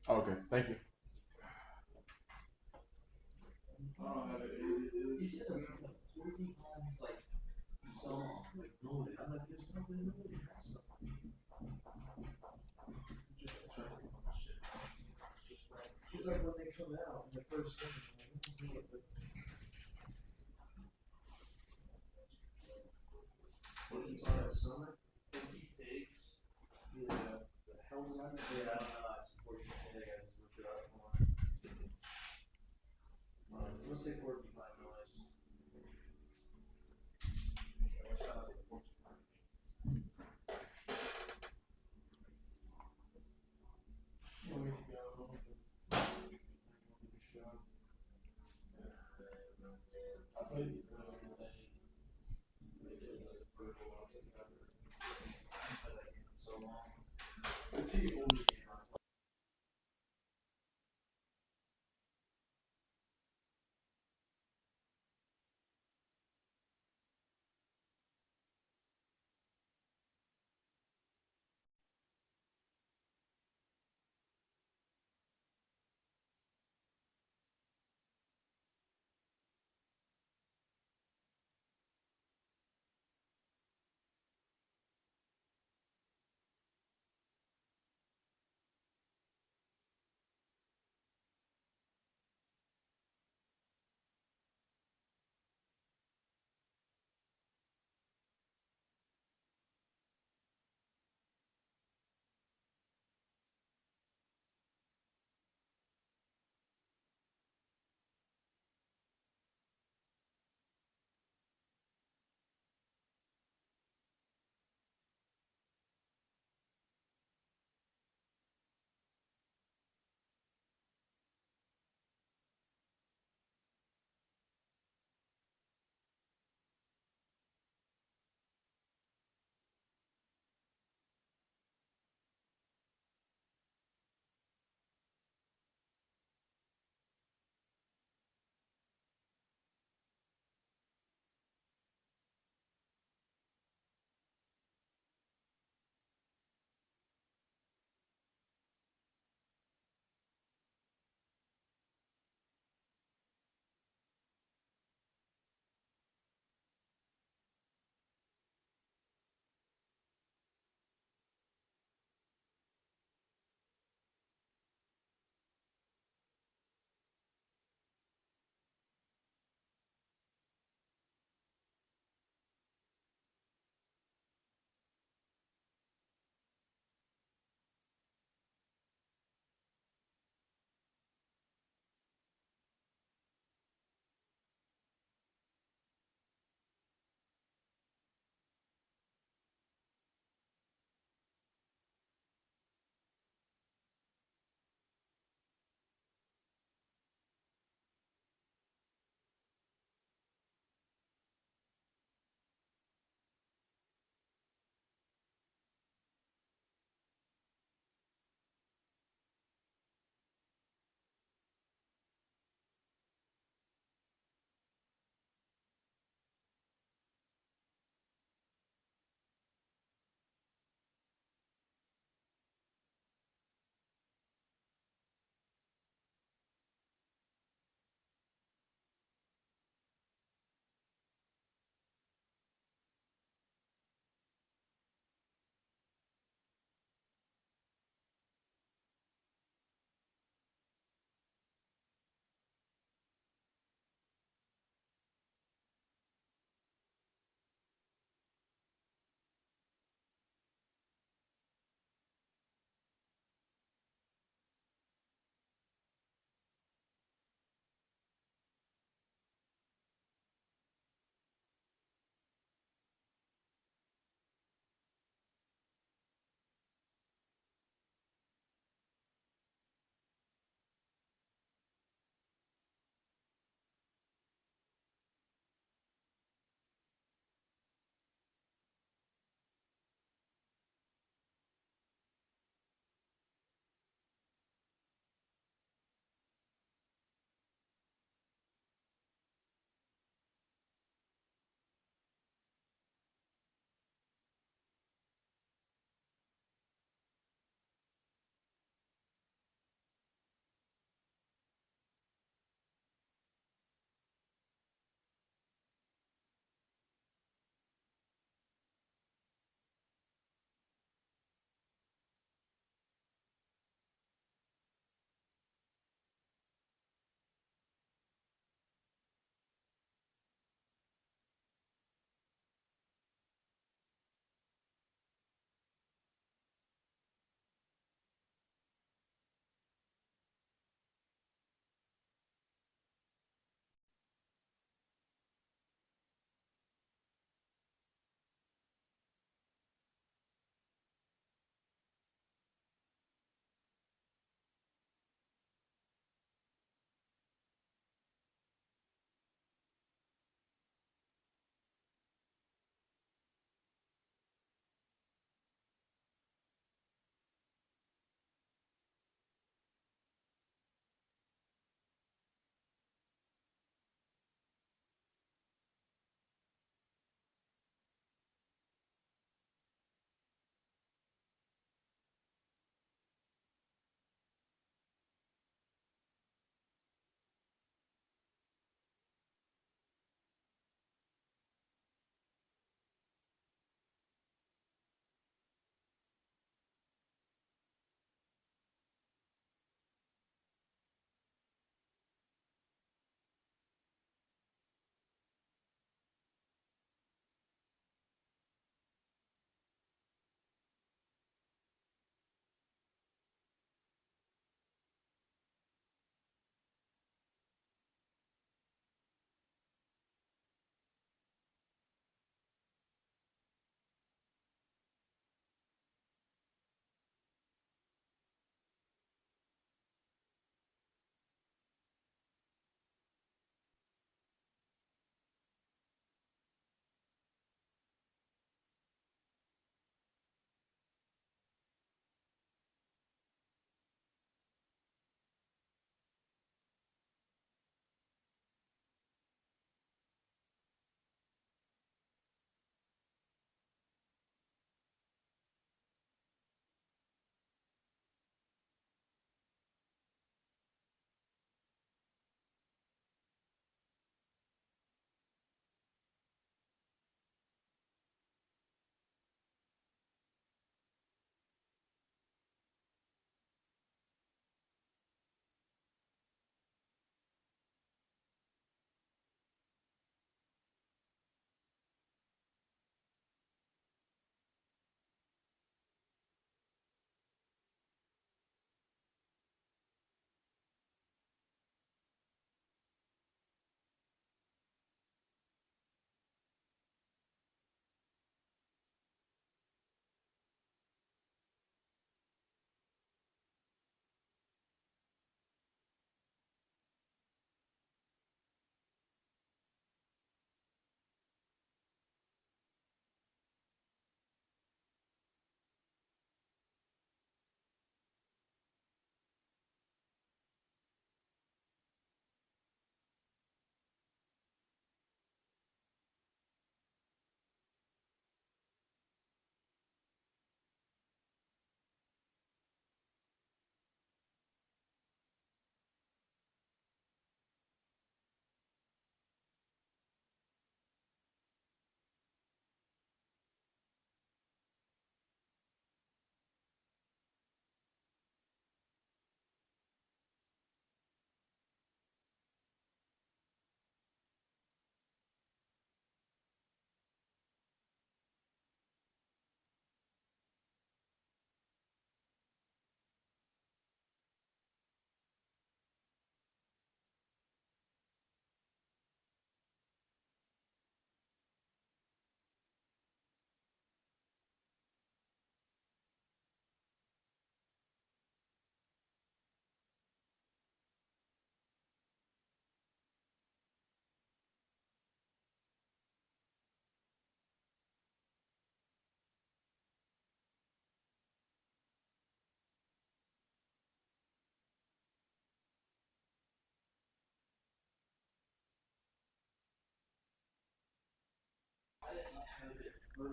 Okay, thank you. He said about the Porcupines, like, song. Like, no, I'm like, there's nothing new in that song. She's like, when they come out, in the first second, I'm like, what did you say that summer? 50 pigs? Yeah. The hell was that? Yeah, I don't know. I support you. I just looked it up more. Let's say porcupine noise. Let's see the old game.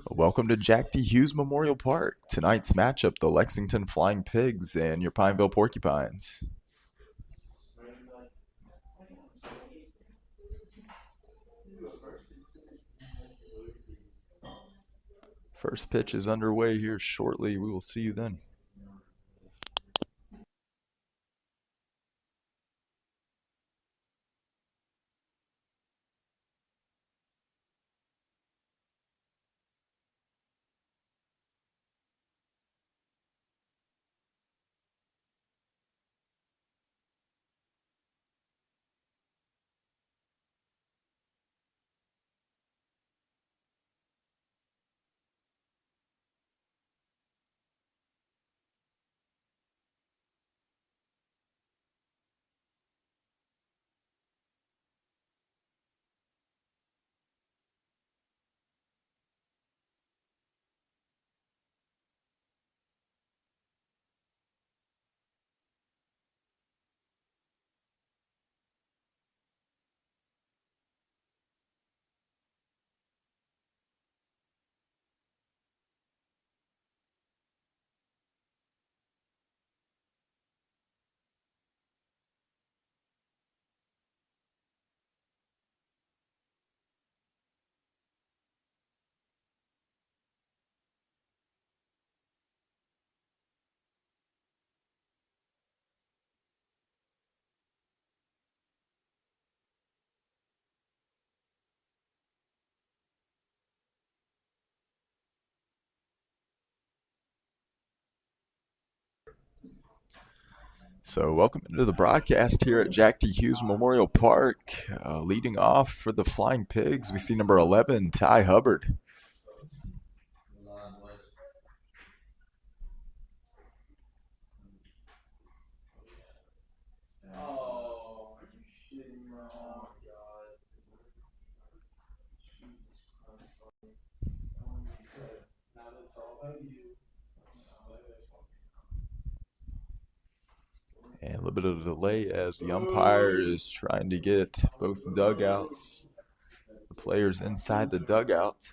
Welcome to Jack D. Hughes Memorial Park. Tonight's matchup, the Lexington Flying Pigs and your Pineville Porcupines. First pitch is underway here shortly. We will see you then. So, welcome into the broadcast here at Jack D. Hughes Memorial Park. Leading off for the Flying Pigs, we see number 11, Ty Hubbard. Oh, are you shitting me? Oh my god. Jesus Christ. Now that it's all about you. And a little bit of a delay as the umpire is trying to get both dugouts, the players inside the dugout.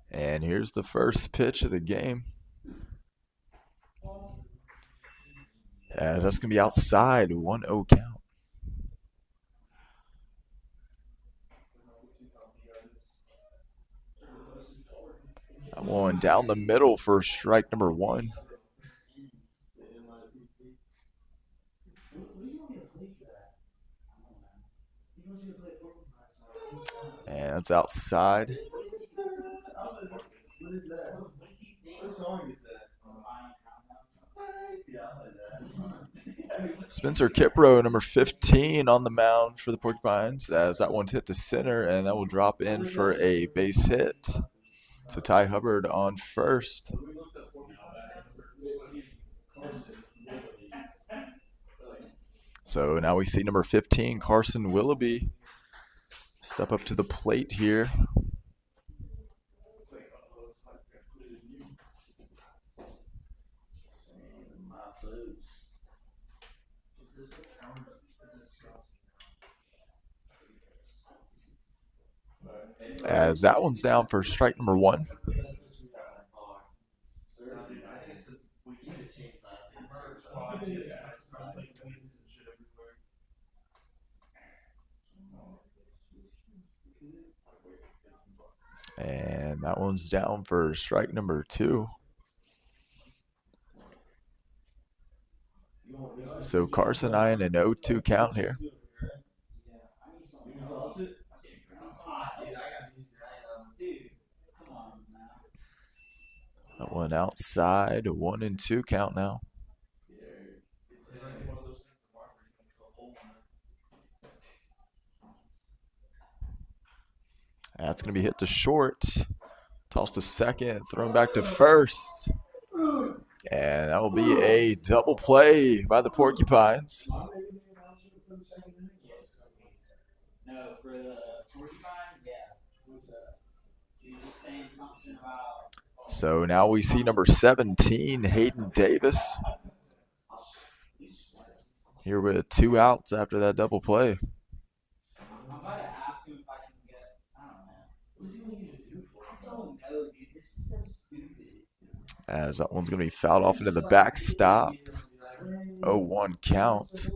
And here's the first pitch of the game. As that's going to be outside, 1-0 count. That one down the middle for strike number 1. And that's outside. What is that? What song is that? Spencer Kipro, number 15, on the mound for the Porcupines, as that one's hit to center, and that will drop in for a base hit. So Ty Hubbard on first. So now we see number 15, Carson Willoughby, step up to the plate here. As that one's down for strike number 1. And that one's down for strike number 2. So Carson eyeing an 0-2 count here. That one outside, 1-2 count now. That's going to be hit to short. Toss to second, thrown back to first. And that will be a double play by the Porcupines. No, for the Porcupine, yeah. What's up? He's just saying something about. So now we see number 17, Hayden Davis. here with 2 outs after that double play. I'm about to ask him if I can get. I don't know. What's he gonna do for I don't know, dude. This is so stupid. As that one's going to be fouled off into the backstop. 0-1 count.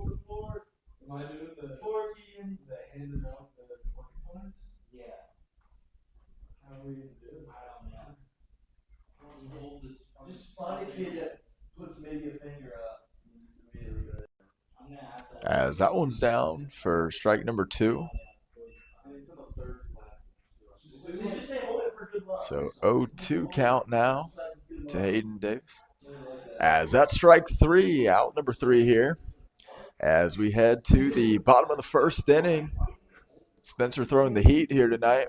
Am I doing the forking, the handing off the porcupines? Yeah. How are we gonna do it? I don't know. Hold this. Just find a kid that puts maybe a finger up. And just immediately go. I'm gonna ask that. As that one's down for strike number 2. I think it's on the third to last. Just say hold it for good luck. So 0-2 count now to Hayden Davis. As that's strike 3, out number 3 here. As we head to the bottom of the first inning. Spencer throwing the heat here tonight.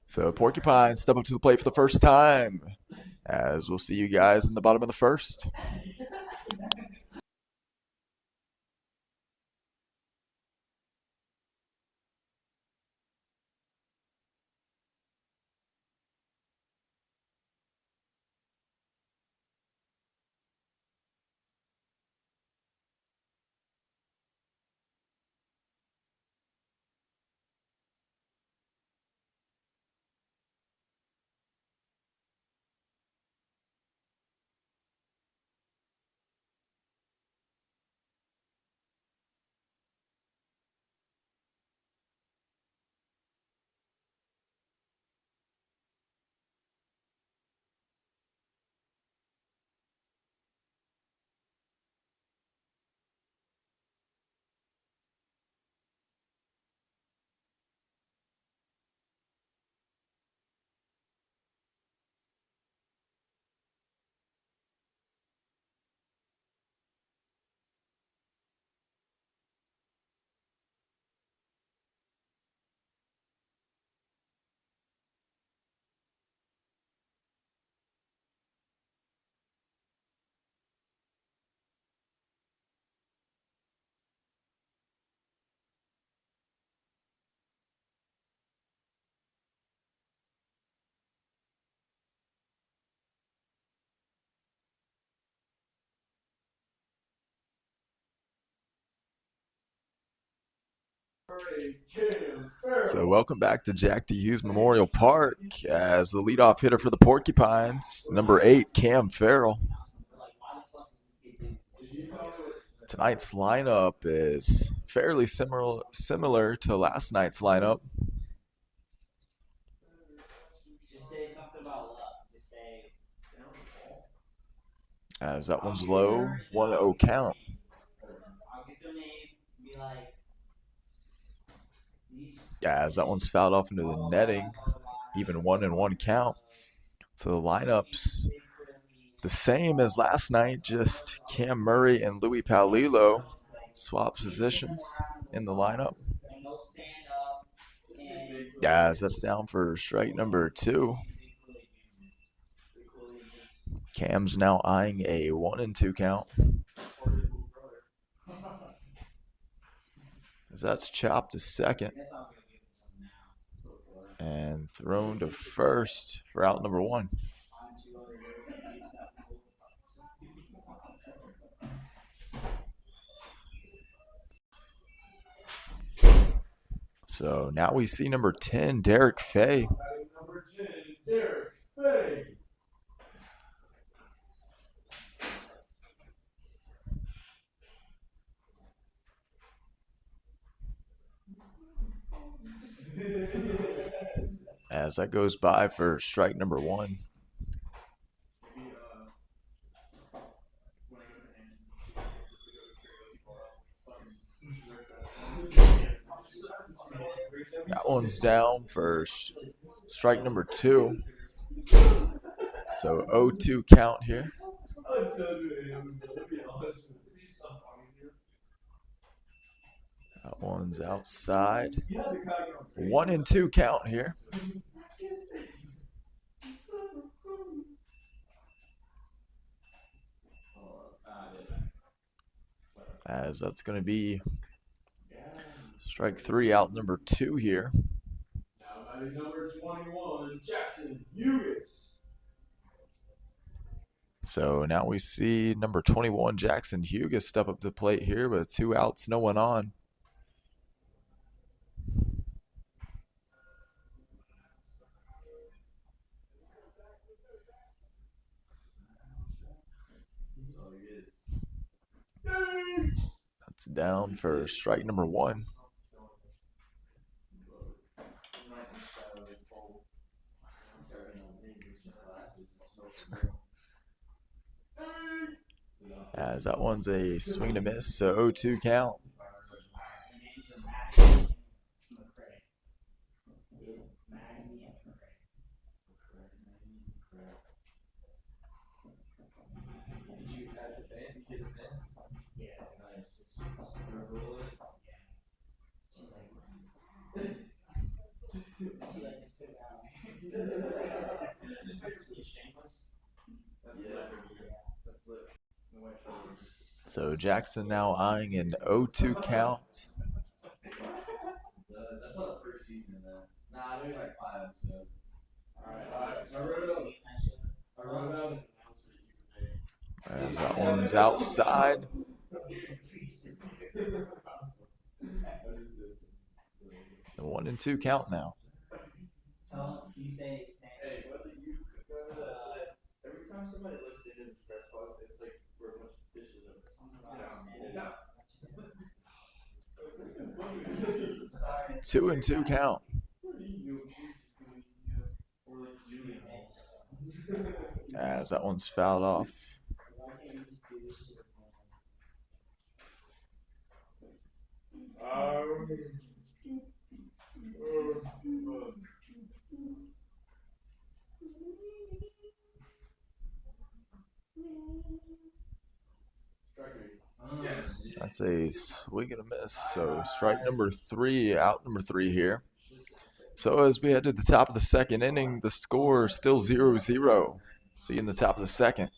So Porcupines step up to the plate for the first time. As we'll see you guys in the bottom of the first. So welcome back to Jack D. Hughes Memorial Park as the leadoff hitter for the Porcupines, number 8, Cam Farrell. Tonight's lineup is fairly similar to last night's lineup. Just say something about luck. Just say. As that one's low, 1-0 count. I'll get their name. Be like. As that one's fouled off into the netting, even 1-1 count. So the lineup's the same as last night, just Cam Murray and Louis Paulilo swap positions in the lineup. As that's down for strike number 2. Cam's now eyeing a 1-2 count. As that's chopped to second. And thrown to first for out number 1. So now we see number 10, Derek Fay. Number 10, Derek Fay. As that goes by for strike number 1. That one's down for strike number 2. So 0-2 count here. That one's outside. 1-2 count here. As that's going to be strike 3, out number 2 here. Now batting number 21, Jackson Hughes. So now we see number 21, Jackson Huga, step up to the plate here, but 2 outs, no one on. That's down for strike number 1. As that one's a swing and a miss, so 0-2 count. So Jackson now eyeing an 0-2 count. That's not the first season, man. Nah, maybe like 5 episodes. Alright. I wrote out an announcement you could make. As that one's outside. The 1-2 count now. Tell him, can you say stand? Hey, was it you that said every time somebody looks into this press box, it's like we're a bunch of fishes of it. Something about standing. 2-2 count. As that one's fouled off. Why can't you just do this shit as That's a swing and a miss. So strike number 3, out number 3 here. So as we head to the top of the second inning, the score is still 0-0. See you in the top of the second.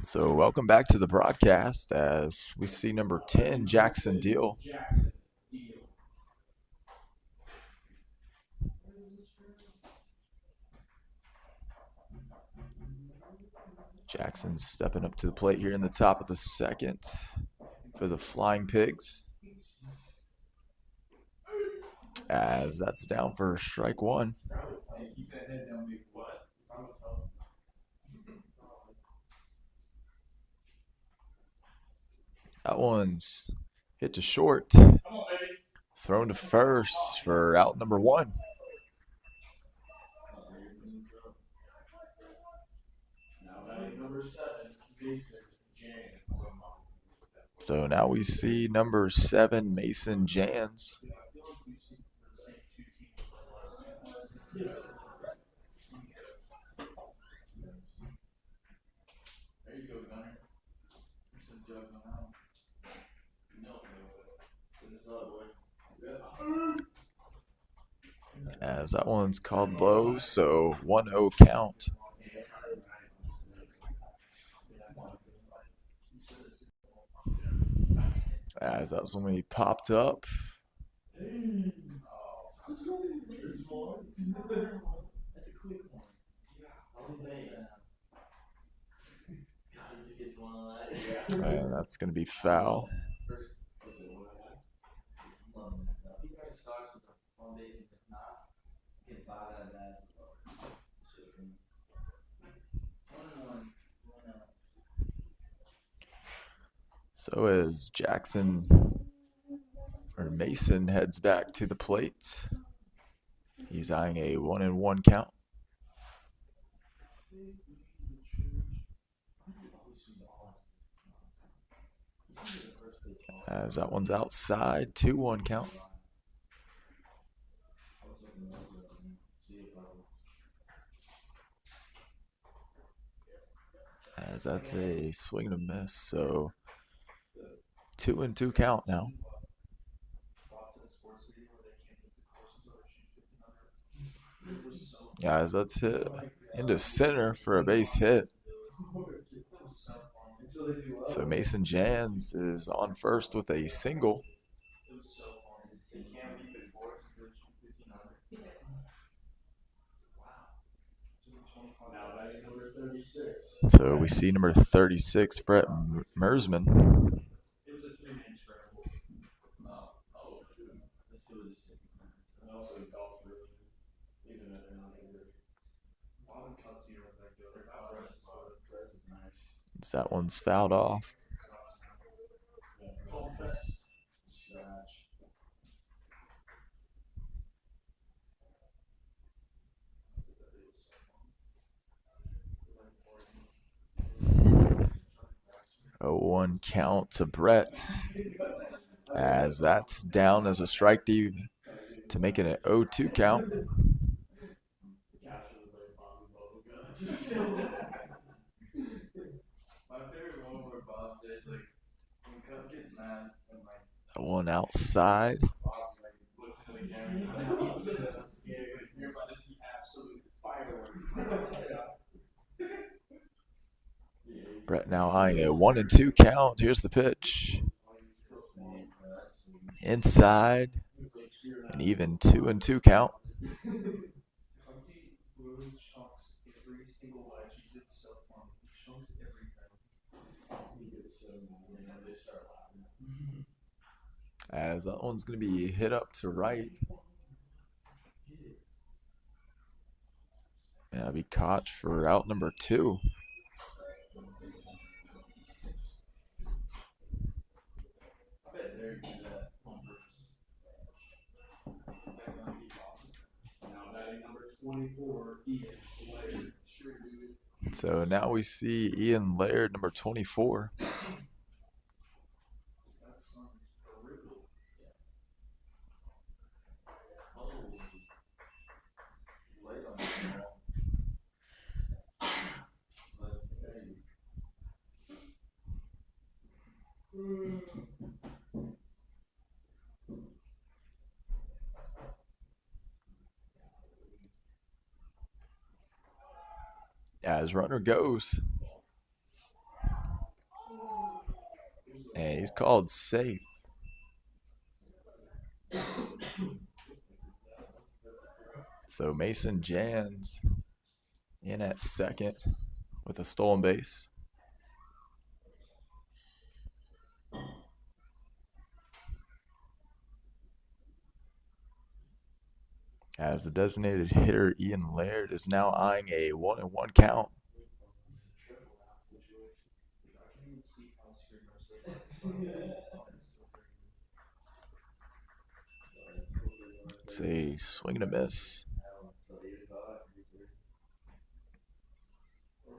So welcome back to the broadcast as we see number 10, Jackson Deal. Jackson's stepping up to the plate here in the top of the second for the Flying Pigs. As that's down for strike 1. That one's hit to short. Thrown to first for out number 1. So now we see number 7, Mason Jans. There you go, Gunner. There's some jug on that one. No, put this other way. As that one's called low, so 1-0 count. As that was when he popped up. That's a quick one. Always made. God, he just gets one on that. And that's going to be foul. He's got stocks with the on base and not get by that bad. One. So as Jackson or Mason heads back to the plate, he's eyeing a 1-1 count. As that one's outside, 2-1 count. As that's a swing and a miss, so 2-2 count now. Guys, that's hit into center for a base hit. So Mason Jans is on first with a single. So we see number 36, Brett Mersman. It was a 3-man scramble. This was just and also golf really, even if they're not either. A lot of cuts here with like the other press is nice. So that one's fouled off. Scratch. A 1 count to Brett. As that's down as a strike to make it an 0-2 count. My favorite one where Bob said, like, when Cuz gets mad and, like, That one outside. Bob, like, looks into the camera. I'm scared. You're about to see absolute fireworks. Brett now eyeing a 1-2 count. Here's the pitch. Inside. An even 2-2 count. Cunty literally chunks every single line. She did so fun. He chunks everything. He gets so mad and then they start laughing. As that one's going to be hit up to right. Yeah, that'll be caught for out number 2. I bet they're doing that on purpose. Now batting number 24, Ian Laird. Sure, dude. So now we see Ian Laird, number 24. That son's brutal. Oh. Late on the ball. But hey. As runner goes. And he's called safe. So Mason Jans in at second with a stolen base. As the designated hitter Ian Laird is now eyeing a 1-1 count. It's a swing and a miss.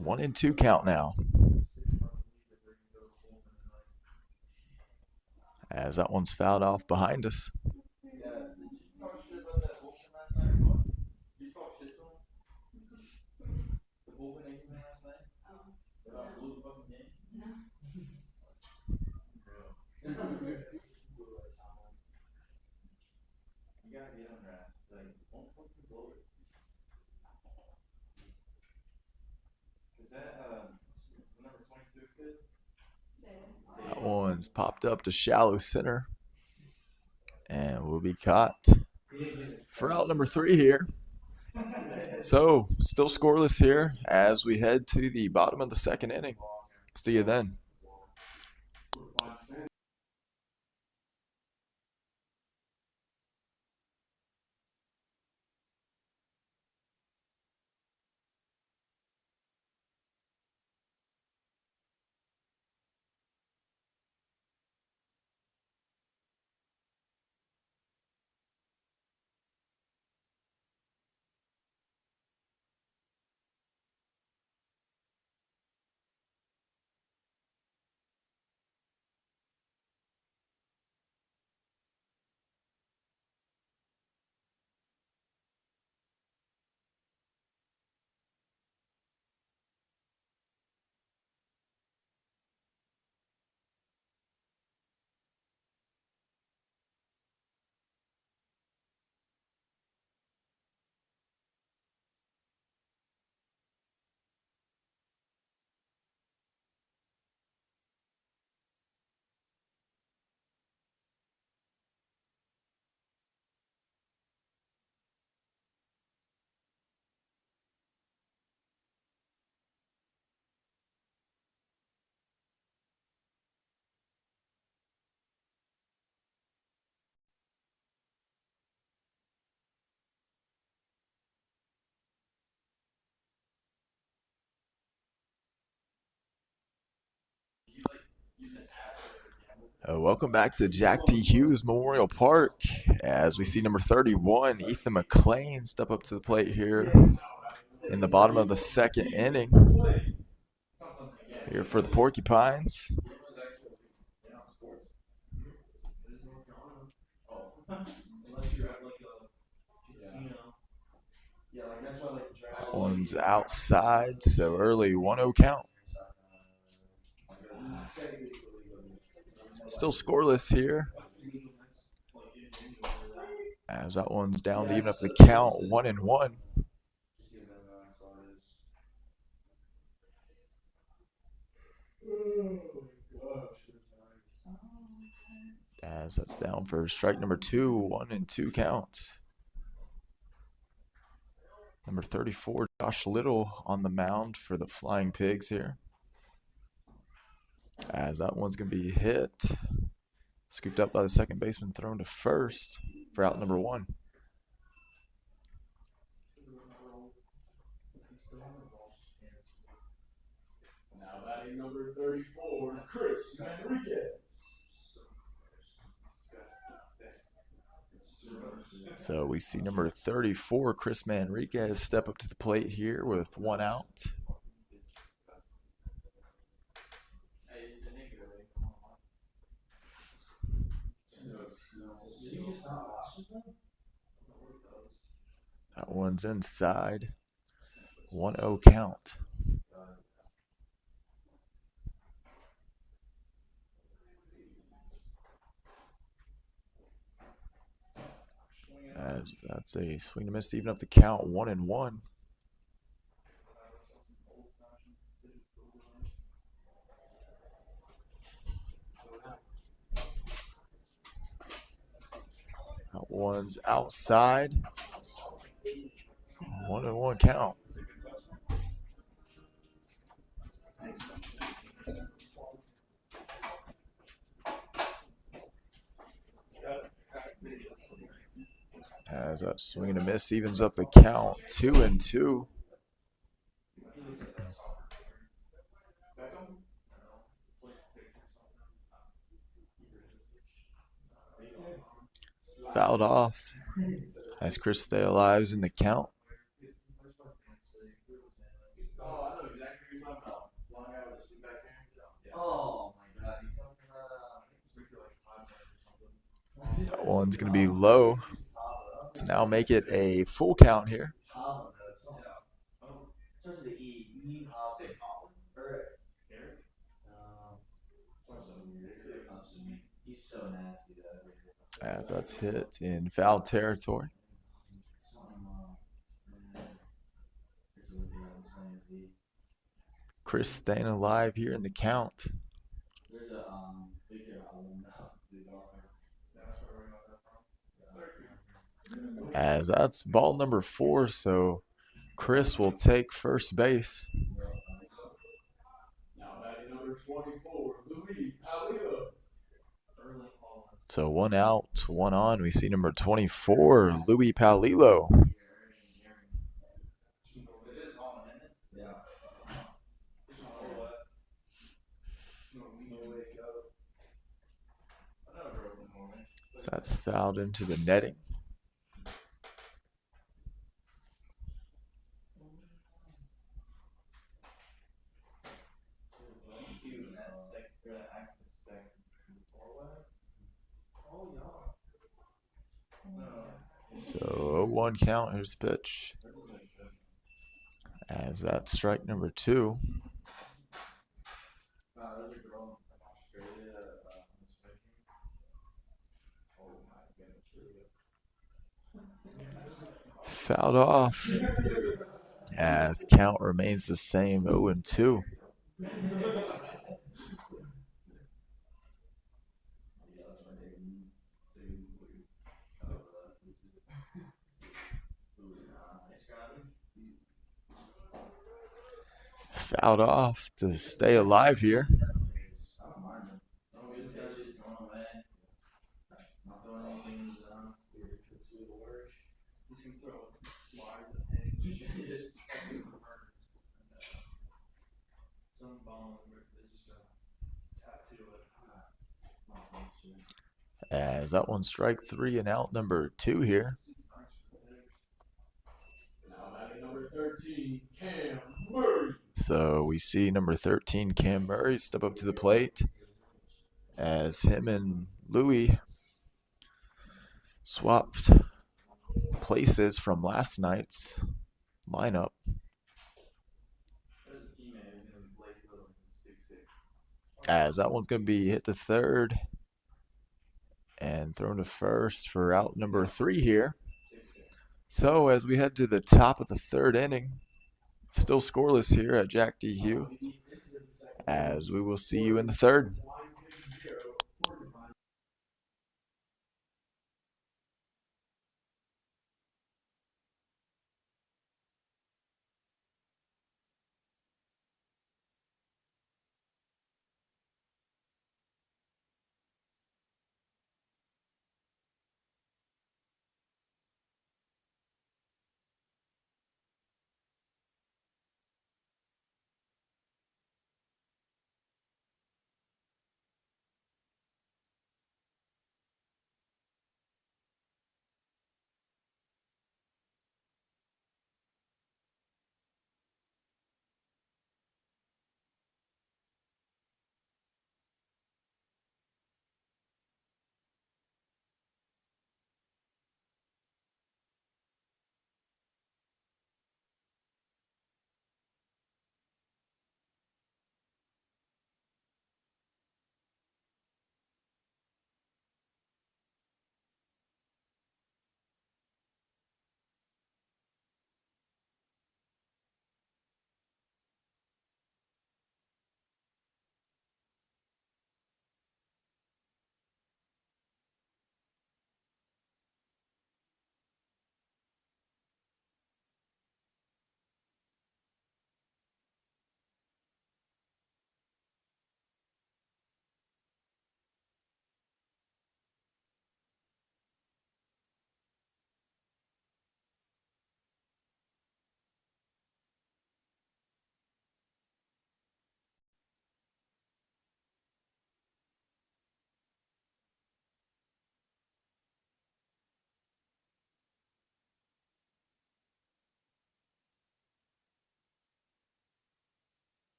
1-2 count now. As that one's fouled off behind us. Yeah, did you talk shit about that Wolfman last night or what? You talk gotta get him wrapped. Like, don't fucking blow it. Is that the number 22 kid? That one's popped up to shallow center and will be caught for out number 3 here. So, still scoreless here as we head to the bottom of the second inning. See you then. Welcome back to Jack T. Hughes Memorial Park as we see number 31, Ethan McLean, step up to the plate here in the bottom of the second inning here for the Porcupines. Unless you're at like a casino. Yeah, like that's why like That one's outside, so early 1-0 count. Still scoreless here as that one's down to even up the count 1-1. As that's down for strike number 2, 1-2 count. Number 34, Josh Little on the mound for the Flying Pigs here. As that one's going to be hit. Scooped up by the second baseman, thrown to first for out number 1. Now batting number 34, Chris Manriquez. So we see number 34, Chris Manriquez, step up to the plate here with 1 out. That one's inside. 1-0 count. As that's a swing and miss to even up the count, 1-1. That one's outside. 1-1 count. As that swing and a miss evens up the count, 2-2. Fouled off as Chris stay alive in the count. Oh, I know exactly what you're talking about. Long guy with a sleep back there. Oh my god, you talking about That one's going to be low to now make it a full count here. Holland, that's starts with the E. You mean Holland? Or It's so weird. It's gonna come to me. He's so nasty though. as that's hit in foul territory. Chris staying alive here in the count. There's a Victor album now. That's where we got that from. As that's ball number 4, so Chris will take first base. Now batting number 24, Louis Palillo. So 1 out, 1 on. We see number 24, Louis Palillo. So that's fouled into the netting. So 1 count. Here's the pitch. As that's strike number 2. There's a girl from Australia was making. Oh my goodness. Fouled off. As count remains the same, 0-2. Fouled off to stay alive here. As that one strike 3 and out number 2 here. Now batting number 13, Cam Murray. So we see number 13, Cam Murray, step up to the plate as him and Louis swapped places from last night's lineup. As that one's going to be hit to third and thrown to first for out number 3 here. So as we head to the top of the 3rd inning, still scoreless here at Jack D. Hughes, as we will see you in the 3rd.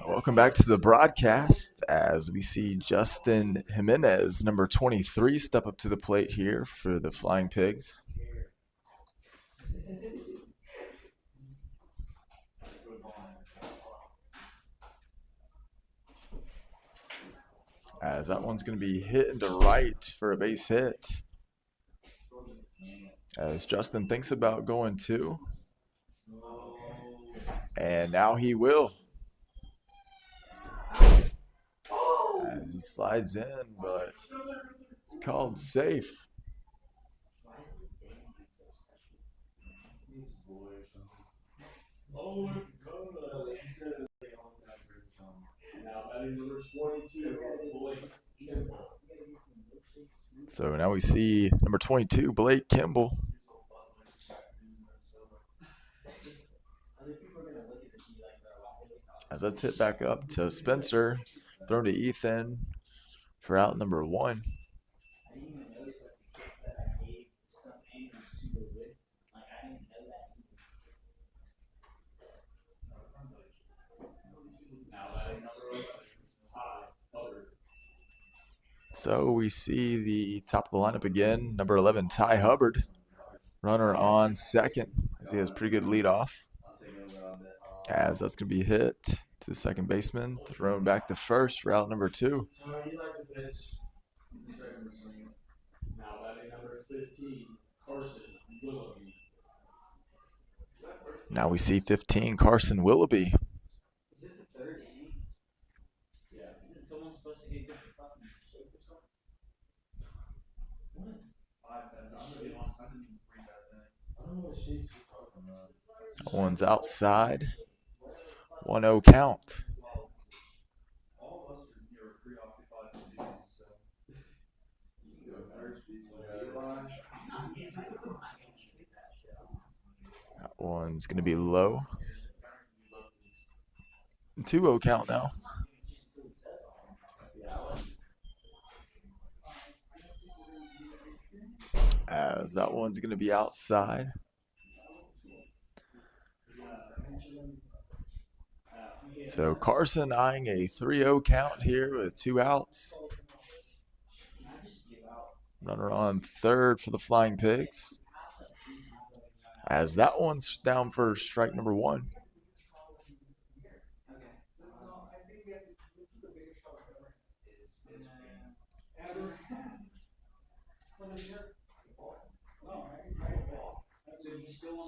Welcome back to the broadcast as we see Justin Jimenez, number 23, step up to the plate here for the Flying Pigs. As that one's going to be hit into right for a base hit. As Justin thinks about going 2. And now he will. As he slides in, but it's called safe. So now we see number 22, Blake Kimball. As that's hit back up to Spencer, thrown to Ethan for out number 1. I didn't even notice that the kids that I gave stuffed animals to were with. Like, I didn't know that So we see the top of the lineup again, number 11, Ty Hubbard, runner on second, as he has pretty good lead off. As that's going to be hit to the second baseman, thrown back to first, route number 2. Now batting number 15, Carson Willoughby. Now we see 15, Carson Willoughby. Is it the 3rd inning? Yeah. Isn't someone supposed to get good for fucking shape or something? What? I didn't even bring that in. I don't know what shakes you're talking about. That one's outside. 1-0 count. All of us are preoccupied with these, so you can go first. That one's going to be low. 2-0 count now. As that one's going to be outside. So Carson eyeing a 3-0 count here with 2 outs. Runner on third for the Flying Pigs. As that one's down for strike number 1.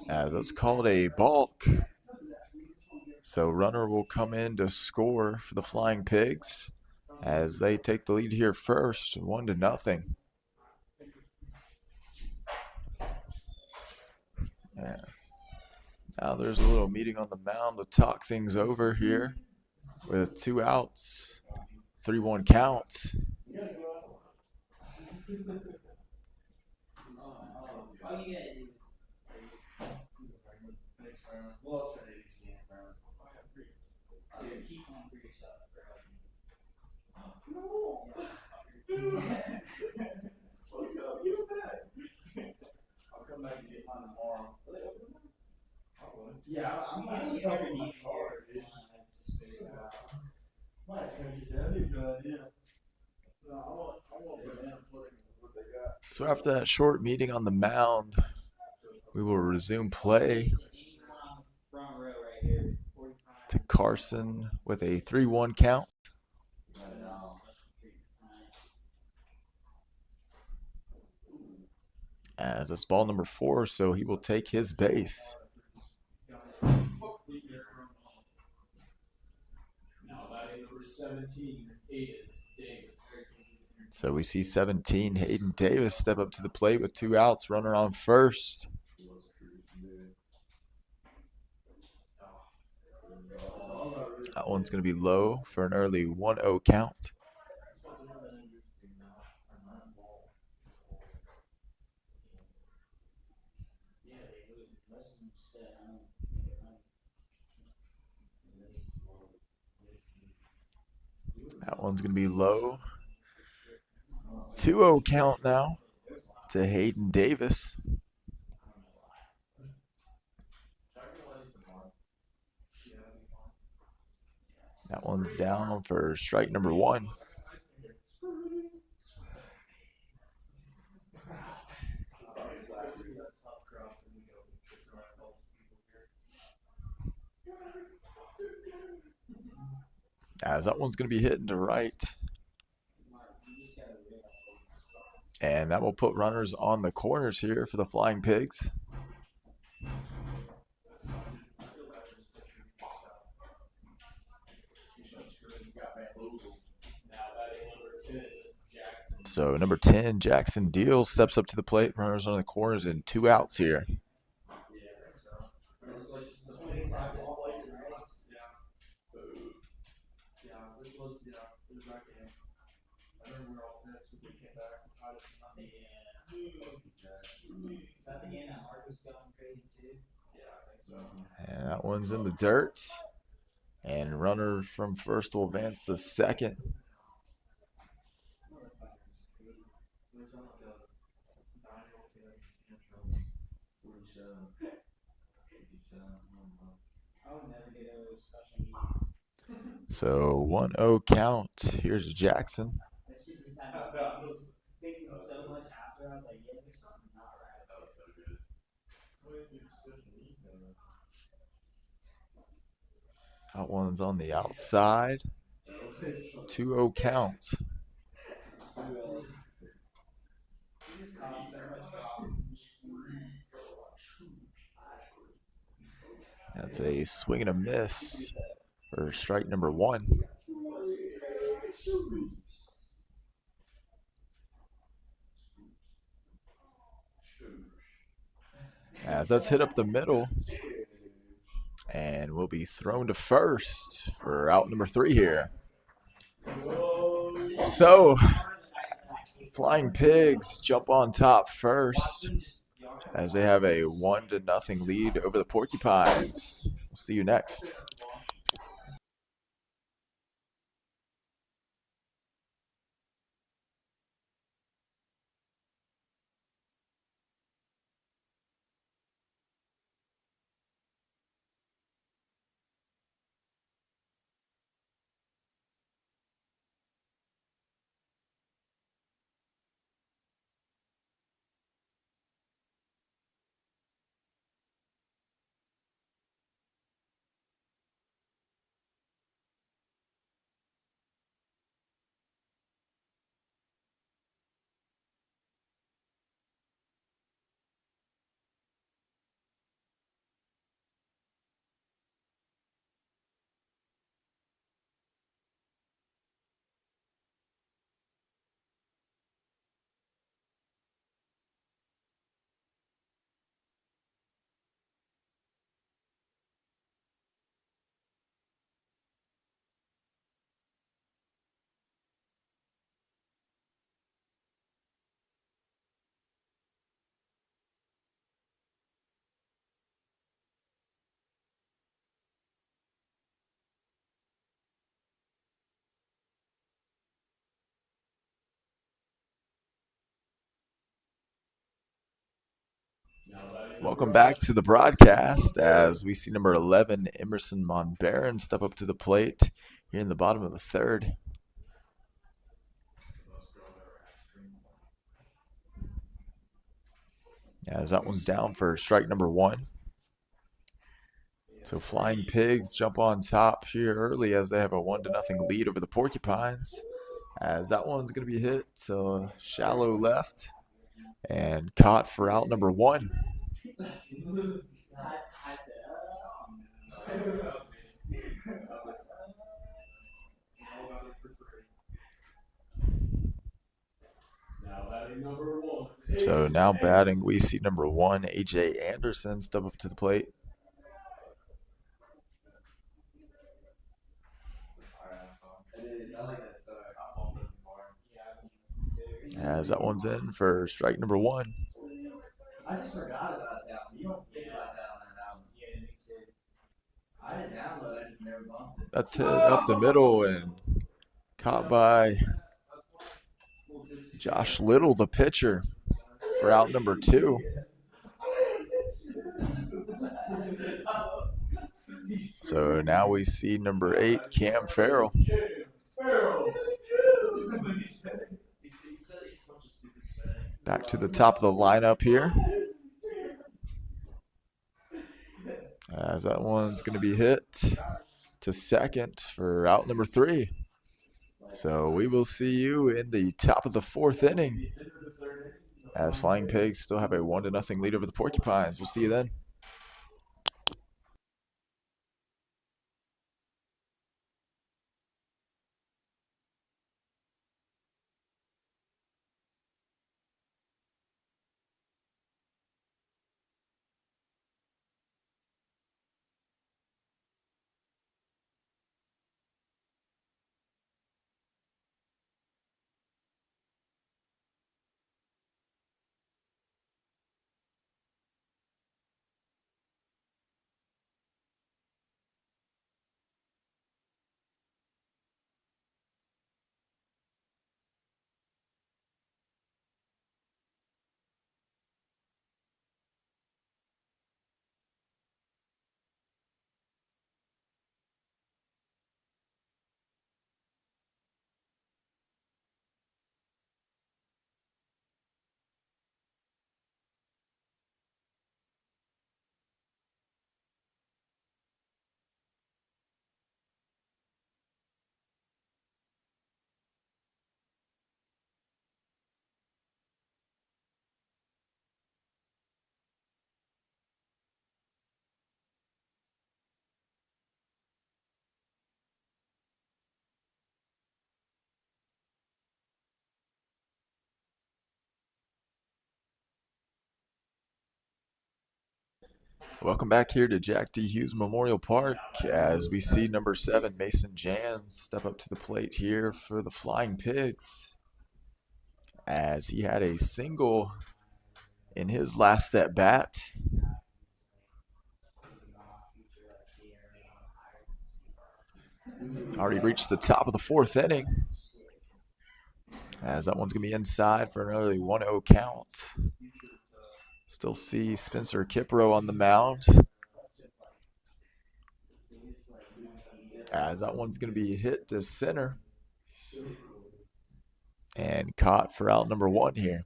As that's called a balk. So runner will come in to score for the Flying Pigs as they take the lead here first, 1-0. Yeah. Now there's a little meeting on the mound to talk things over here with 2 outs, 3-1 count. Well, it's Friday, Keep one for yourself. I'll come back and get mine tomorrow. Yeah, I'm going to cover the card, dude. Might take it down. You have no idea. No, I won't go down what they got. So after that short meeting on the mound, we will resume play Front row right here. to Carson with a 3-1 count. As it's ball number 4, so he will take his base. Now batting number 17, Aiden Davis. So we see 17, Hayden Davis, step up to the plate with 2 outs, runner on first. That one's going to be low for an early 1-0 count. That one's going to be low. 2-0 count now to Hayden Davis. That one's down for strike number 1. As that one's going to be hitting to right. And that will put runners on the corners here for the Flying Pigs. So number 10, Jackson Deal, steps up to the plate. Runners on the corners and 2 outs here. And that one's in the dirt. And runner from first will advance to second. So 1-0 count. Here's Jackson. That one's on the outside. 2-0 count. That's a swing and a miss for strike number 1. As that's hit up the middle and will be thrown to first for out number 3 here. So, Flying Pigs jump on top first as they have a 1-0 lead over the Porcupines. We'll see you next. Welcome back to the broadcast as we see number 11, Emerson Monbaron, step up to the plate here in the bottom of the 3rd. As that one's down for strike number 1. So Flying Pigs jump on top here early as they have a 1-0 lead over the Porcupines. As that one's going to be hit to shallow left and caught for out number 1. So now batting, we see number 1, A.J. Anderson, step up to the plate. As that one's in for strike number 1. I just forgot about that one. You don't think about that on that album. Yeah, me too. I didn't download it, I just never bumped it. That's hit up the middle and caught by Josh Little, the pitcher, for out number 2. So now we see number 8, Cam Farrell. Back to the top of the lineup here. As that one's going to be hit to second for out number 3. So we will see you in the top of the 4th inning. as Flying Pigs still have a 1-0 lead over the Porcupines. We'll see you then. Welcome back here to Jack D. Hughes Memorial Park as we see number 7, Mason Jans, step up to the plate here for the Flying Pigs, as he had a single in his last at bat. Already reached the top of the 4th inning, as that one's going to be inside for an early 1-0 count. Still see Spencer Kipro on the mound, as that one's going to be hit to center and caught for out number 1 here.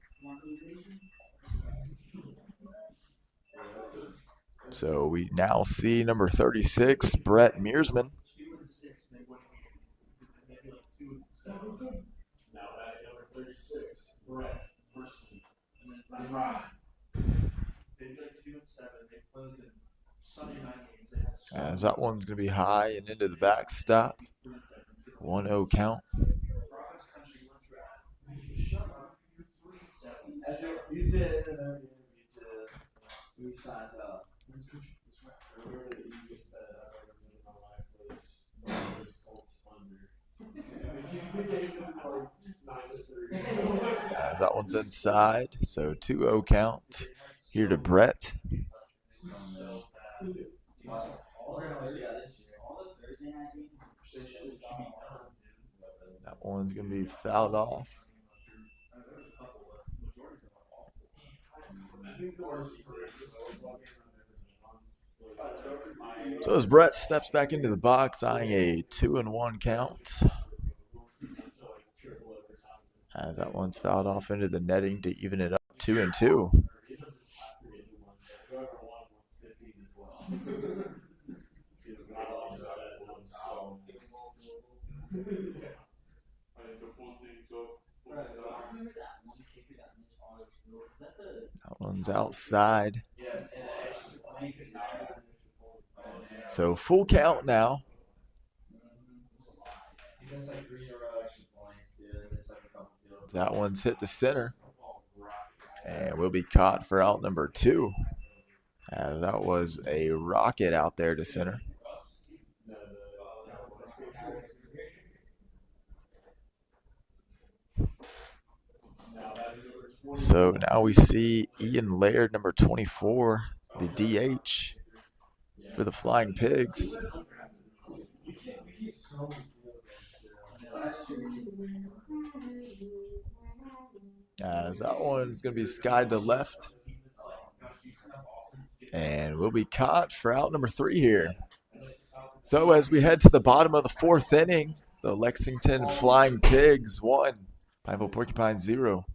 So we now see number 36, Brett Mearsman. Now batting number 36, Brett Mearsman. They've got 2-7. They played in Sunday night games. As that one's going to be high and into the backstop. 1-0 count. You said in an interview to signs up. Remember the easiest bet I've ever made in my life was Colts under. The game went like 9-3. As that one's inside, so 2-0 count here to Brett. That one's going to be fouled off. So as Brett steps back into the box, eyeing a 2-1 count. As that one's fouled off into the netting to even it up 2-2. That one's outside. So full count now. That one's hit the center and will be caught for out number 2. As that was a rocket out there to center. So now we see Ian Laird, number 24, the DH for the Flying Pigs. As that one's going to be skied to left. And will be caught for out number 3 here. So as we head to the bottom of the 4th inning, the Lexington Flying Pigs 1, Pineville Porcupines 0.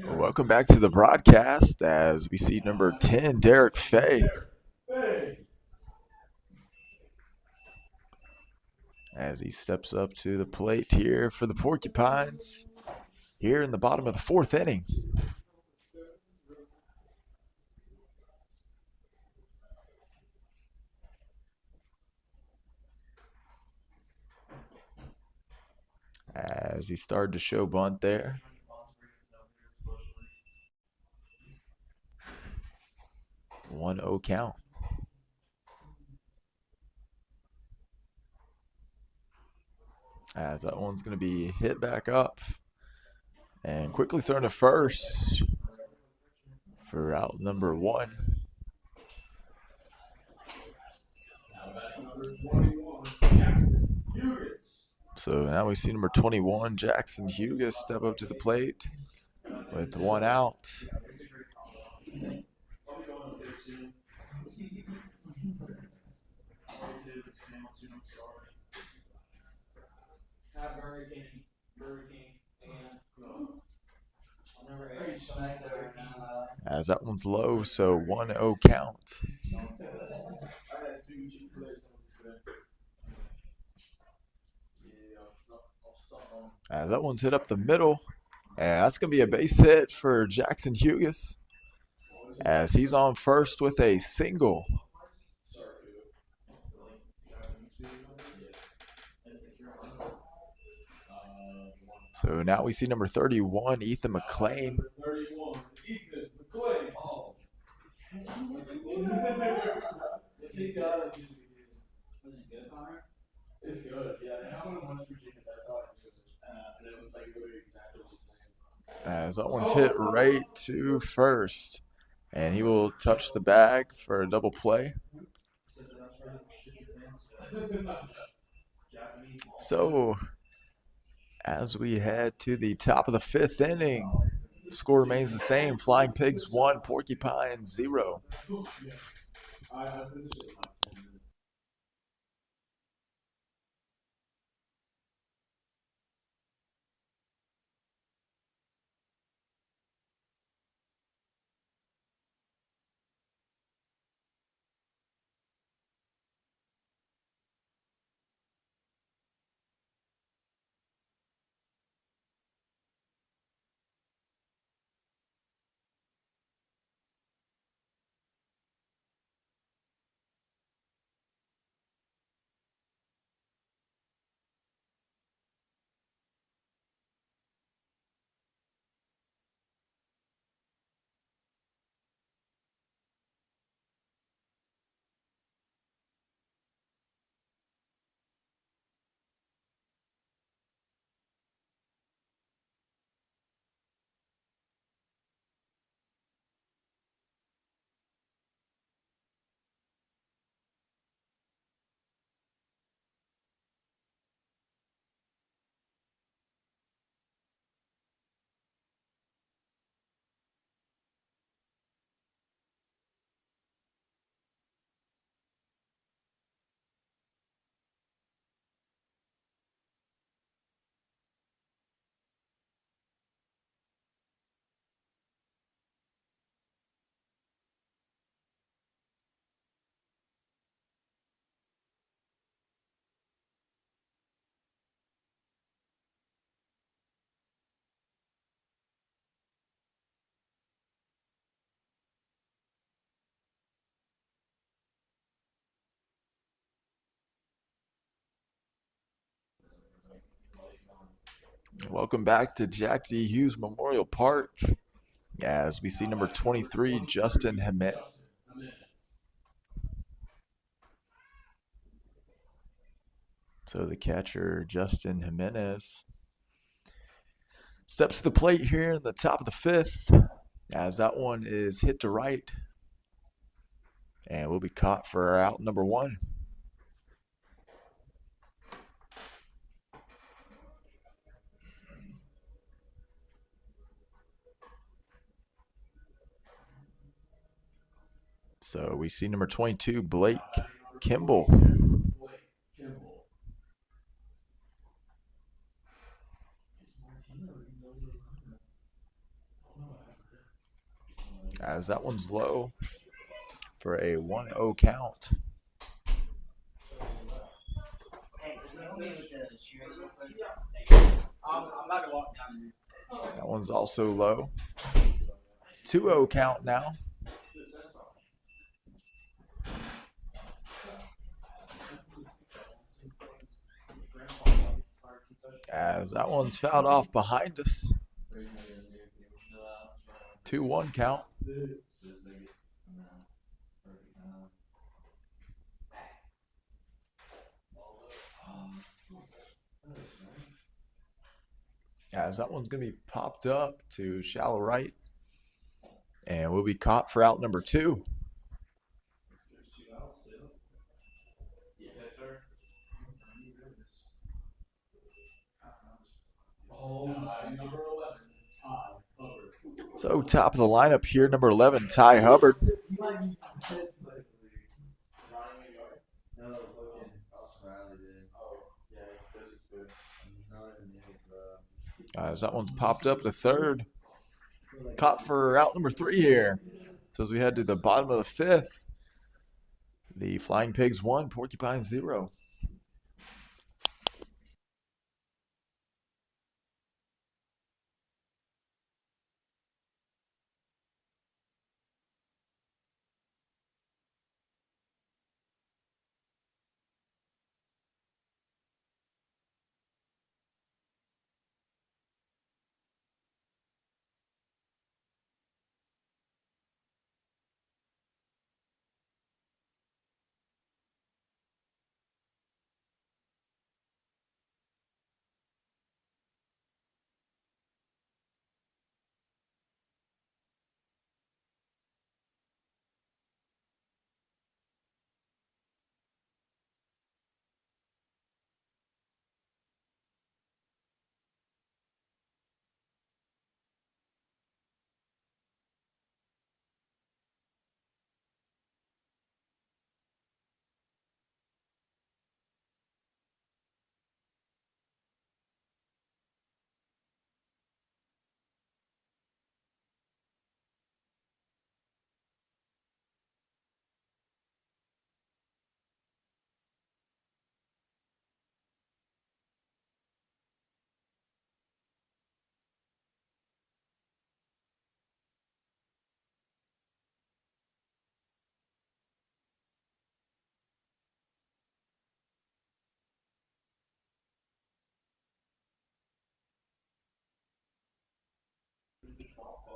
Welcome back to the broadcast as we see number 10, Derek Fay, as he steps up to the plate here for the Porcupines here in the bottom of the fourth inning. As he started to show bunt there. 1-0 count. As that one's going to be hit back up and quickly thrown to first for out number 1. So now we see number 21, Jackson Hughes, step up to the plate with 1 out. As that one's low, so 1-0 count. As that one's hit up the middle, and that's going to be a base hit for Jackson Hughes, as he's on first with a single. So now we see number 31, Ethan McLean. It's good, yeah. How in West Virginia, that's how I do it. And it was like literally exactly the same. As that one's hit right to first, and he will touch the bag for a double play. So, as we head to the top of the 5th inning, score remains the same. Flying Pigs 1, Porcupines 0. I finished it in like 10 minutes. Welcome back to Jack D. Hughes Memorial Park, as we see number 23, Justin Jimenez. So the catcher, Justin Jimenez, steps to the plate here in the top of the 5th, as that one is hit to right and will be caught for out number 1. So we see number 22, Blake Kimball. As that one's low for a 1-0 count. Hey, can you help me with the shearing real quick? I'm about to walk down here. That one's also low. 2-0 count now. As that one's fouled off behind us. 2-1 count. As that one's going to be popped up to shallow right. And we'll be caught for out number 2. There's 2 outs still. Yes, sir. Oh, number 11, Ty Hubbard. So top of the lineup here, number 11, Ty Hubbard. You might need to test my No, fucking Austin Riley did. Oh, yeah, this is good. Not in the bro. As that one's popped up to third. Caught for out number 3 here. So as we head to the bottom of the 5th, the Flying Pigs 1, Porcupines 0.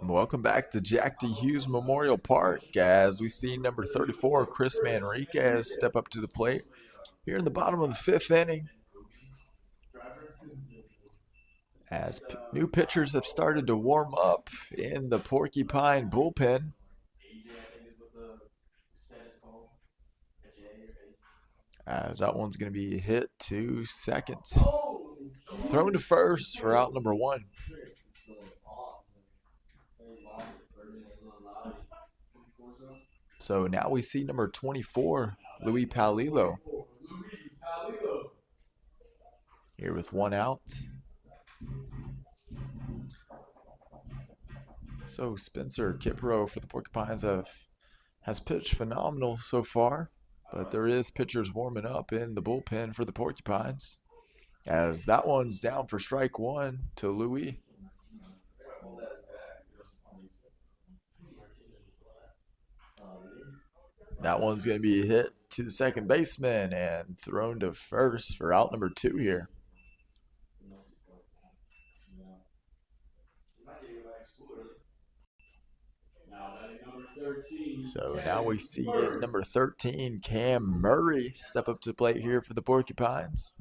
Welcome back to Jack D. Hughes Memorial Park as we see number 34, Chris Manriquez, step up to the plate here in the bottom of the 5th inning. As new pitchers have started to warm up in the Porcupine bullpen. As that one's going to be hit to second. Thrown to first for out number 1. So now we see number 24, Louis Palillo. Here with 1 out. So Spencer Kipro for the Porcupines has pitched phenomenal so far, but there is pitchers warming up in the bullpen for the Porcupines. As that one's down for strike 1 to Louis. That one's going to be hit to the second baseman and thrown to first for out number 2 here. So now we see number 13, Cam Murray, step up to the plate here for the Porcupines.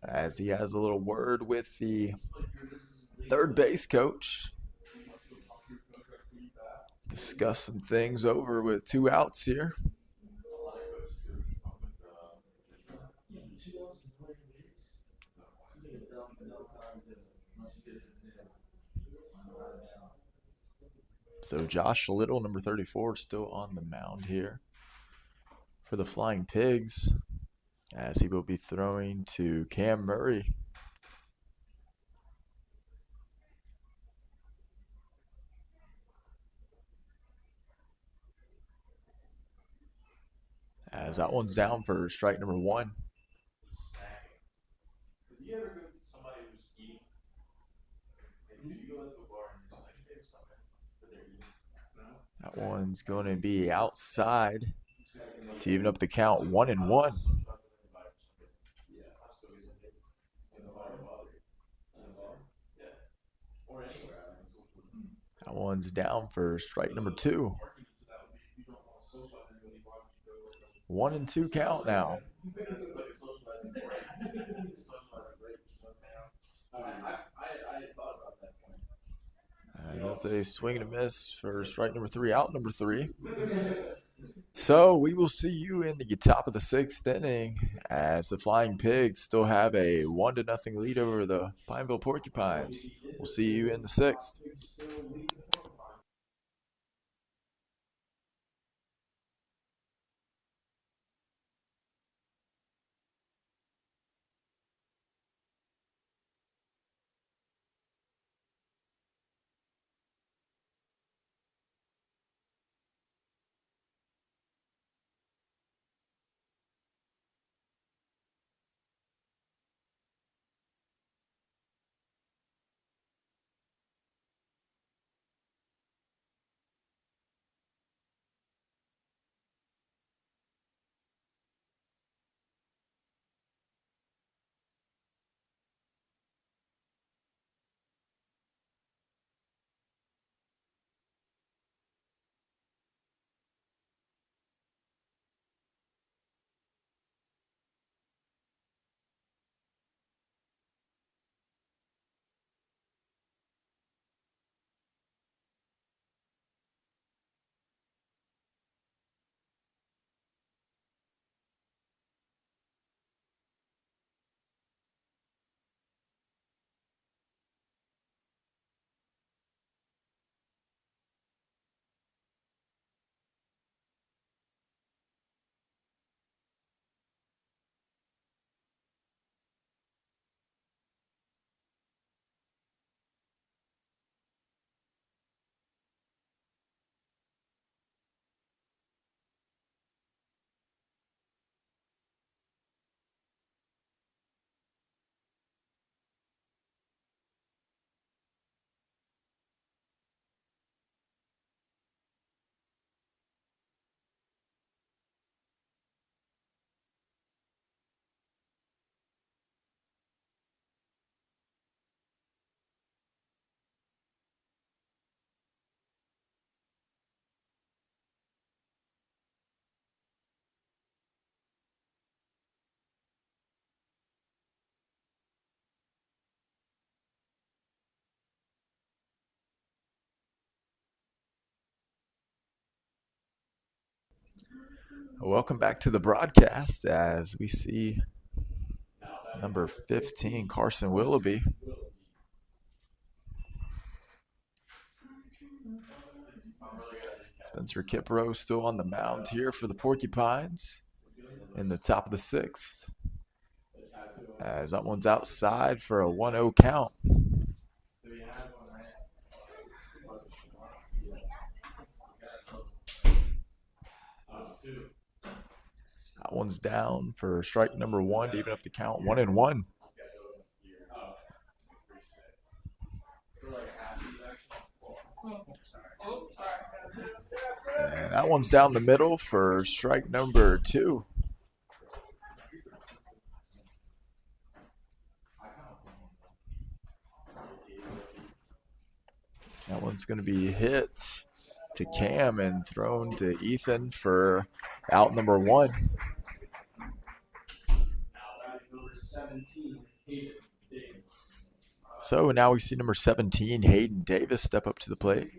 As he has a little word with the third base coach. Discuss some things over with 2 outs here. So Josh Little, number 34, still on the mound here for the Flying Pigs. as he will be throwing to Cam Murray. As that one's down for strike number 1. Did you ever go to somebody who's eating? Like, did you go into a bar and you're like, hey, something, but they're eating? No. That one's going to be outside to even up the count 1-1. Yeah, I'll still use it. In the bar, in the bar, yeah, or anywhere. That one's down for strike number 2. 1-2 count now. That's a swing and a miss for strike number 3, out number 3. So we will see you in the top of the 6th inning as the Flying Pigs still have a 1-0 lead over the Pineville Porcupines. We'll see you in the 6th. Welcome back to the broadcast as we see number 15, Carson Willoughby. Spencer Kipro still on the mound here for the Porcupines in the top of the 6th. As that one's outside for a 1-0 count. That one's down for strike number 1 to even up the count 1-1. And that one's down the middle for strike number 2. That one's going to be hit to Cam and thrown to Ethan for out number 1. So now we see number 17, Hayden Davis, step up to the plate.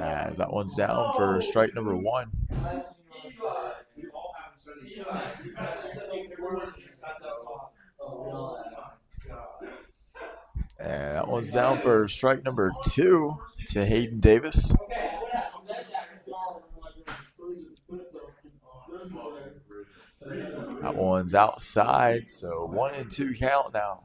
As that one's down for strike number 1. And one's down for strike number 2 to Hayden Davis. That one's outside, so 1-2 count now.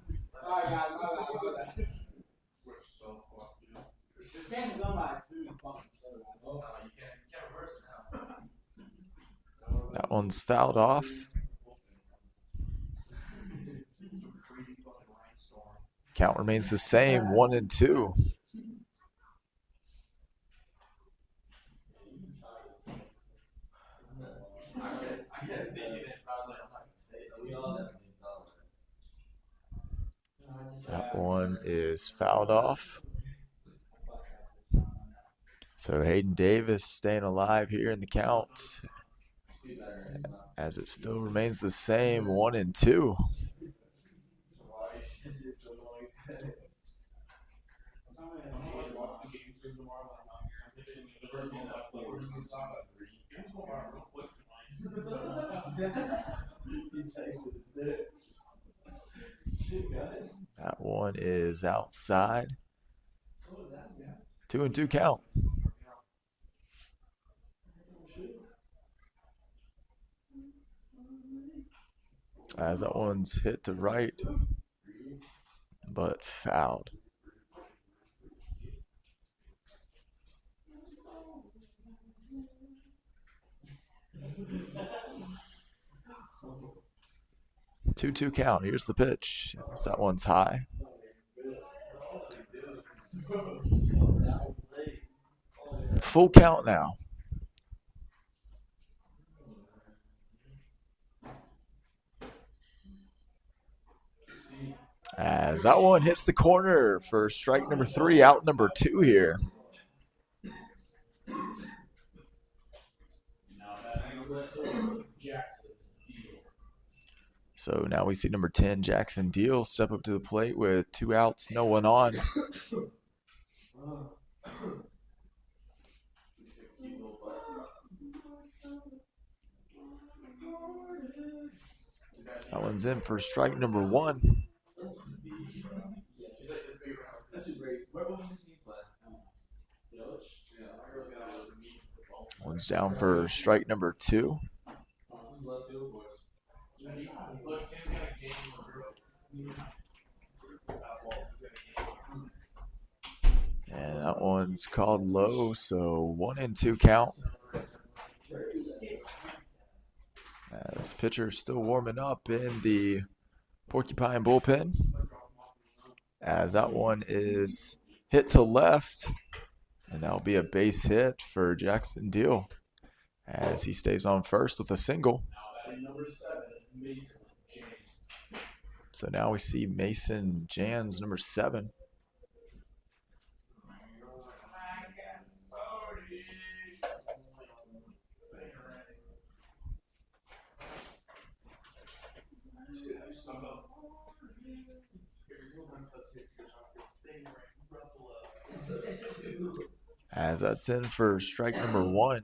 That one's fouled off. Count remains the same, 1-2. That one is fouled off. So Hayden Davis staying alive here in the count, as it still remains the same, 1-2. That one is outside. 2-2 count. As that one's hit to right, but fouled. Two count. Here's the pitch. So that one's high. Full count now. As that one hits the corner for strike number 3, out number 2 here. So now we see number 10, Jackson Deal, step up to the plate with 2 outs, no one on. That one's in for strike number 1. One's down for strike number 2. And that one's called low, so 1-2 count. This pitcher's still warming up in the Porcupine bullpen, as that one is hit to left, and that'll be a base hit for Jackson Deal, as he stays on first with a single. So now we see Mason Jans, number 7. As that's in for strike number 1.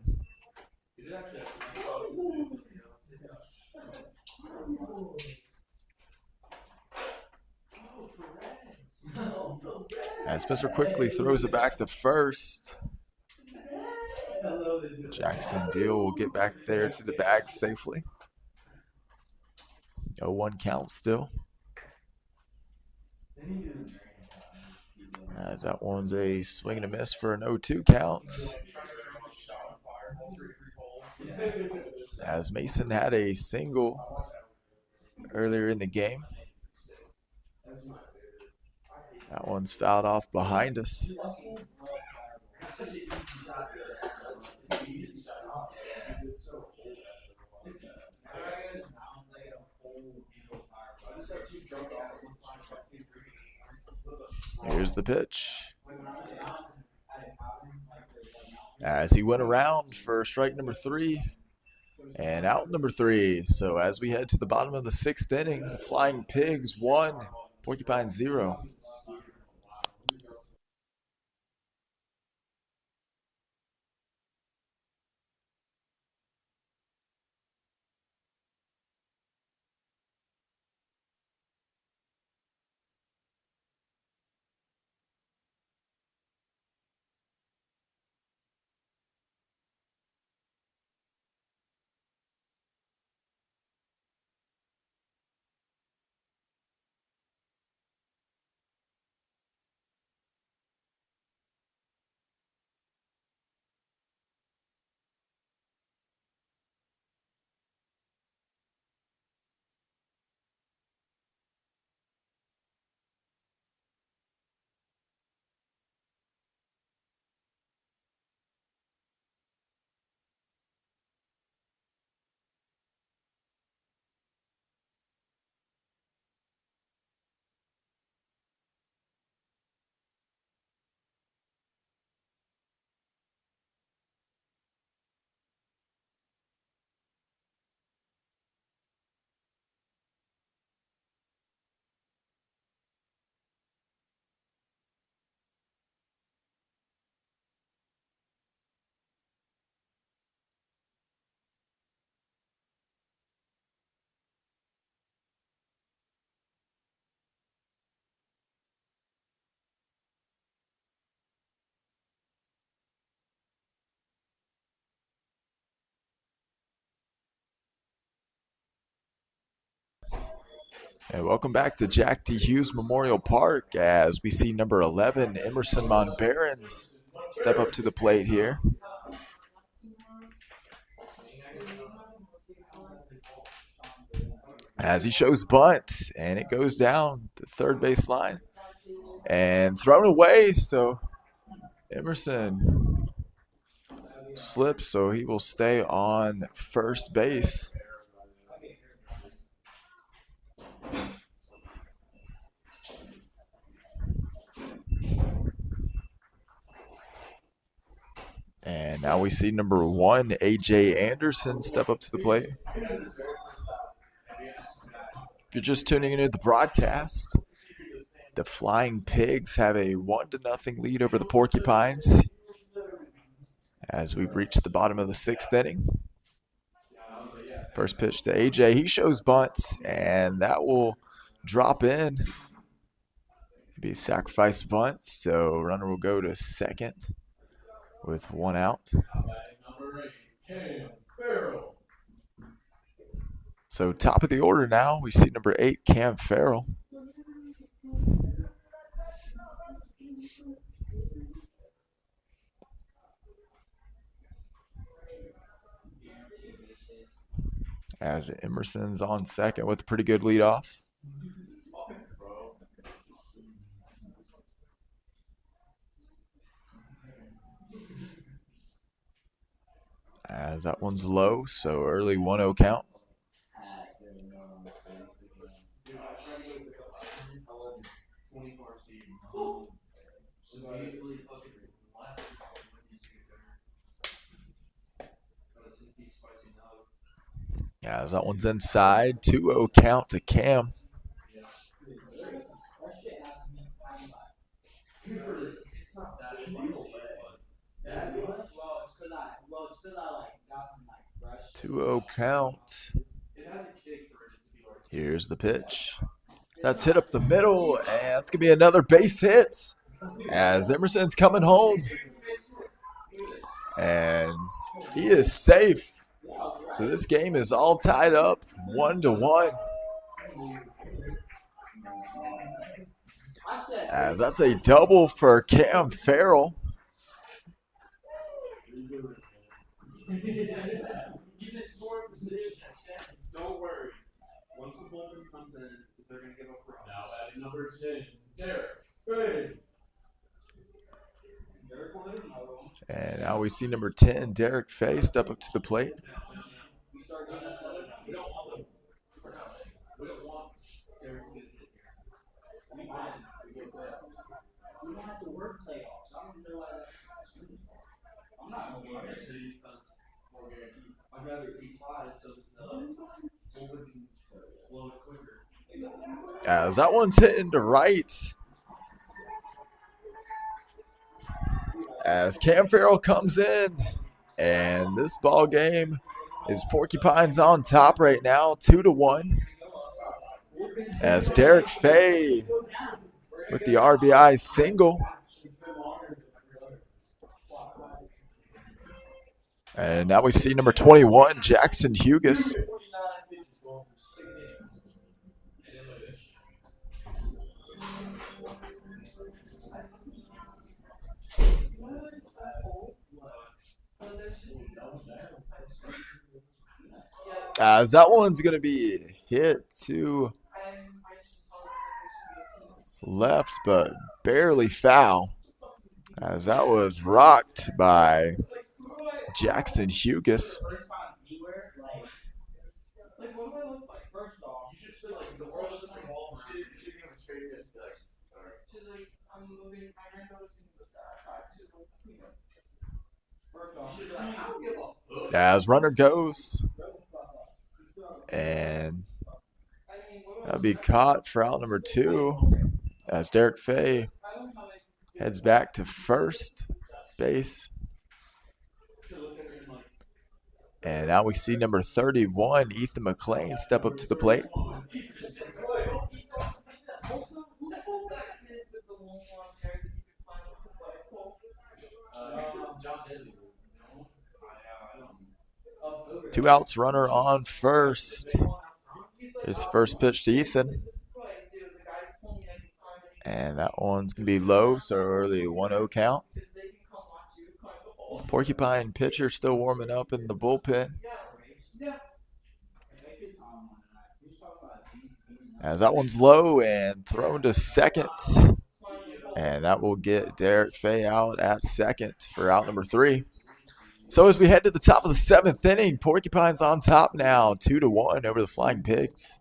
As Spencer quickly throws it back to first. Jackson Deal will get back there to the bag safely. 0-1 count still. As that one's a swing and a miss for an 0-2 count. As Mason had a single earlier in the game. That one's fouled off behind us. Here's the pitch. As he went around for strike number 3 and out number 3. So as we head to the bottom of the 6th inning, the Flying Pigs 1, Porcupines 0. And welcome back to Jack D. Hughes Memorial Park as we see number 11, Emerson Monbarons, step up to the plate here. As he shows bunt, and it goes down the third base line and thrown away. So Emerson slips, so he will stay on first base. And now we see number 1, A.J. Anderson, step up to the plate. If you're just tuning into the broadcast, the Flying Pigs have a 1-0 lead over the Porcupines as we've reached the bottom of the 6th inning. First pitch to AJ. He shows bunts, and that will drop in. It'll be a sacrifice bunt, so runner will go to second with 1 out. So top of the order now, we see number 8, Cam Farrell. As Emerson's on second with a pretty good leadoff. As that one's low, so early 1-0 count. As that one's inside, 2-0 count to Cam. Two 2-0 count. Here's the pitch. That's hit up the middle, and that's going to be another base hit as Emerson's coming home. And he is safe. So this game is all tied up 1-1. As that's a double for Cam Farrell. Don't worry. Once the bullpen comes in, they're going to give up runs. Now at number 10, Derek Fay. And now we see number 10, Derek Fay, step up to the plate. We don't want them. We don't want Derek to get hit here. We win. We go playoffs. We don't have to work playoffs. I don't know why that's I'm not going to work. Because more guaranteed. I'd rather be slide so the bullpen can explode quicker. As that one's hitting to right. As Cam Farrell comes in, and this ball game is Porcupines on top right now, 2-1. As Derek Fay with the RBI single. And now we see number 21, Jackson Hughes. As that one's going to be hit to left, but barely foul. As that was rocked by Jackson Hughes. As runner goes, and that'll be caught for out number 2 as Derek Fay heads back to first base. And now we see number 31, Ethan McLean, step up to the plate. Two outs, runner on first. Here's the first pitch to Ethan. And that one's going to be low, so early 1-0 count. Porcupine pitcher still warming up in the bullpen. As that one's low and thrown to second. And that will get Derek Fay out at second for out number 3. So as we head to the top of the 7th inning, Porcupines on top now, 2-1 over the Flying Pigs.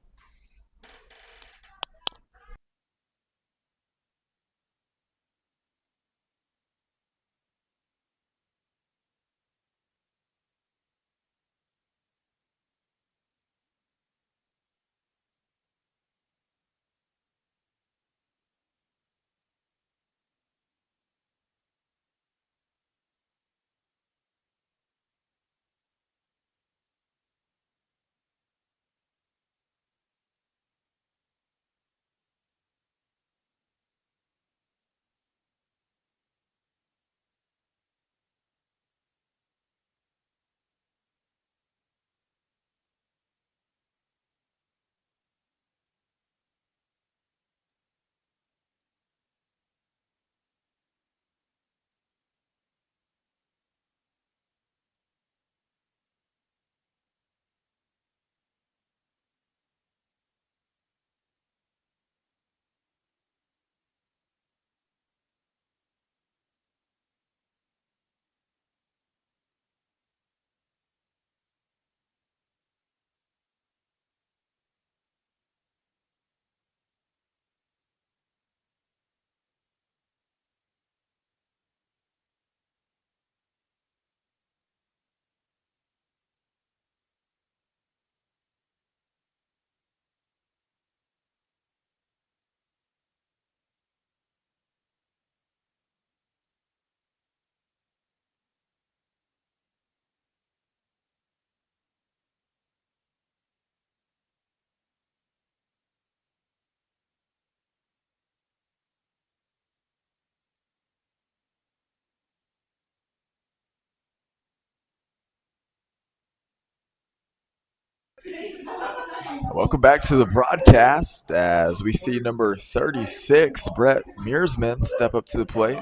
Welcome back to the broadcast as we see number 36, Brett Mearsman, step up to the plate.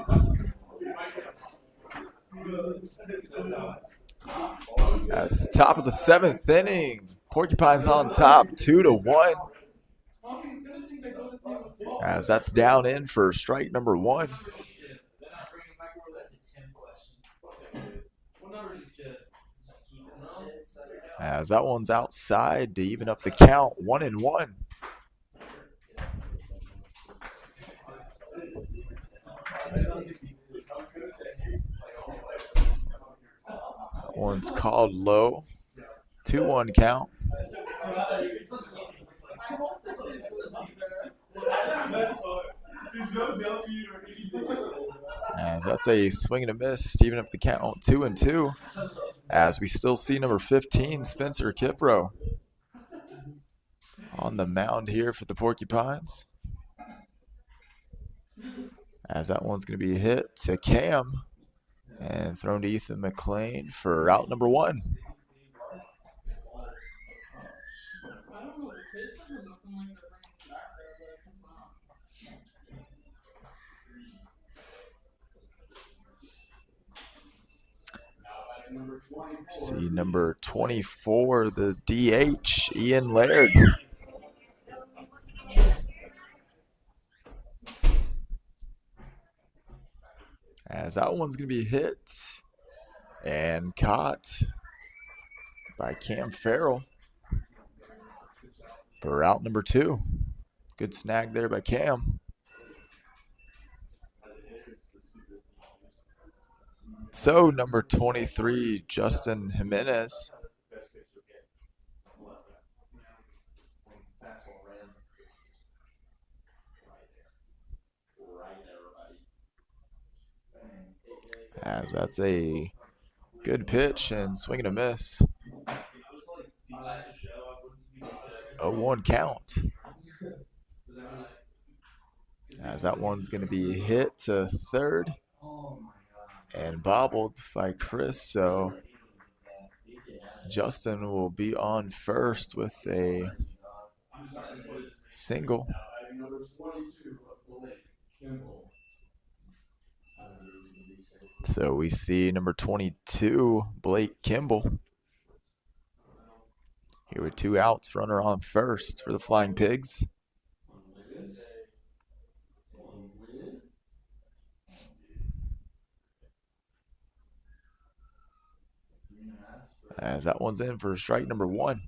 As the top of the 7th inning, Porcupines on top, 2-1. As that's down in for strike number 1. As that one's outside to even up the count, 1-1. That one's called low, 2-1 count. As that's a swing and a miss, to even up the count, 2-2. As we still see number 15, Spencer Kipro, on the mound here for the Porcupines. As that one's going to be hit to Cam and thrown to Ethan McLean for out number 1. See number 24, the DH, Ian Laird. As that one's going to be hit and caught by Cam Farrell for out number 2. Good snag there by Cam. So number 23, Justin Jimenez. As that's a good pitch and swing and a miss. 0-1 count. As that one's going to be hit to third and bobbled by Chris, so Justin will be on first with a single. So we see number 22, Blake Kimball. Here with 2 outs, runner on first for the Flying Pigs. As that one's in for strike number 1.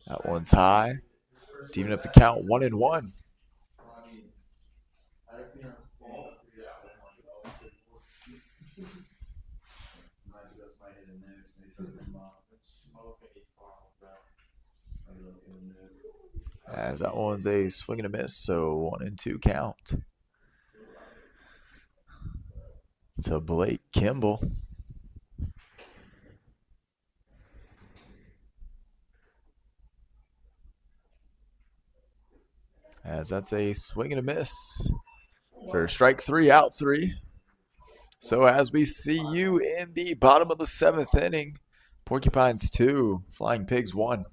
That one's high. Teaming up the count 1-1. As that one's a swing and a miss, so 1-2 count to Blake Kimball. As that's a swing and a miss for strike 3, out 3. So as we see you in the bottom of the 7th inning, Porcupines 2, Flying Pigs 1.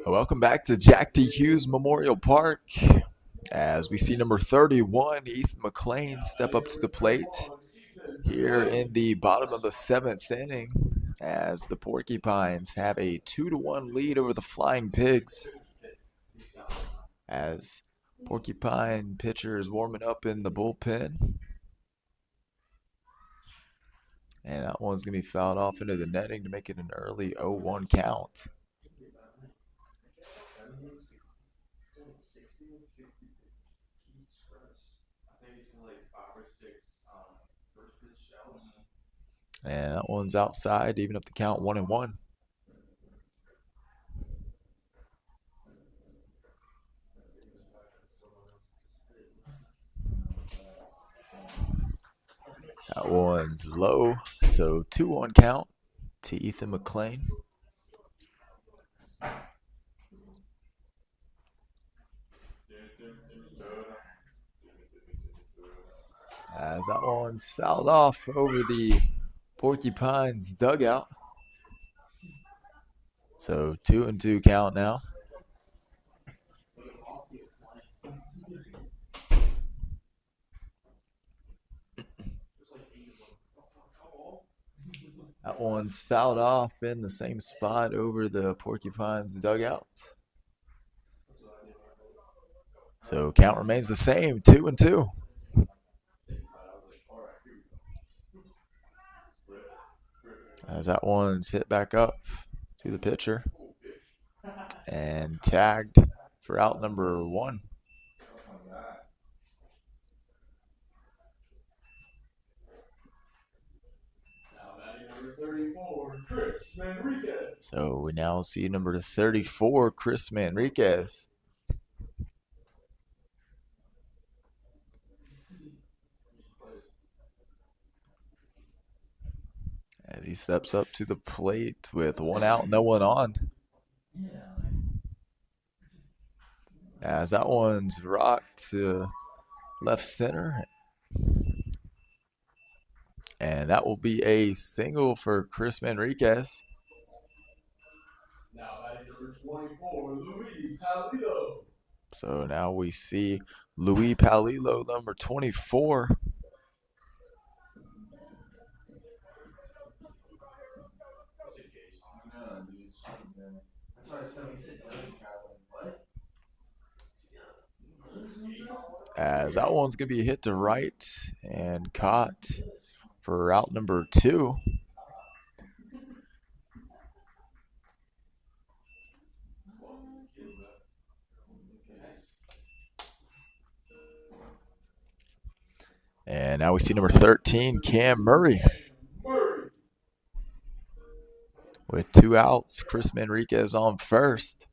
Welcome back to Jack D. Hughes Memorial Park. As we see number 31, Ethan McLean, step up to the plate here in the bottom of the 7th inning, as the Porcupines have a 2-1 lead over the Flying Pigs. As Porcupine pitcher is warming up in the bullpen. And that one's going to be fouled off into the netting to make it an early 0-1 count. And that one's outside, even up the count 1-1. That one's low, so 2-1 count to Ethan McLean. As that one's fouled off over the Porcupines dugout. So 2-2 count now. That one's fouled off in the same spot over the Porcupines dugout. So count remains the same, 2-2. as that one's hit back up to the pitcher and tagged for out number 1. So we now see number 34, Chris Manriquez. As he steps up to the plate with 1 out, no one on. As that one's rocked to left center. And that will be a single for Chris Manriquez. Now batting number 24, Luis Palillo. So now we see Luis Palillo, number 24. That's why I said when you said Doja Cat, I was like, what? As that one's going to be hit to right and caught for out number 2. And now we see number 13, Cam Murray. With 2 outs, Chris Manriquez on first.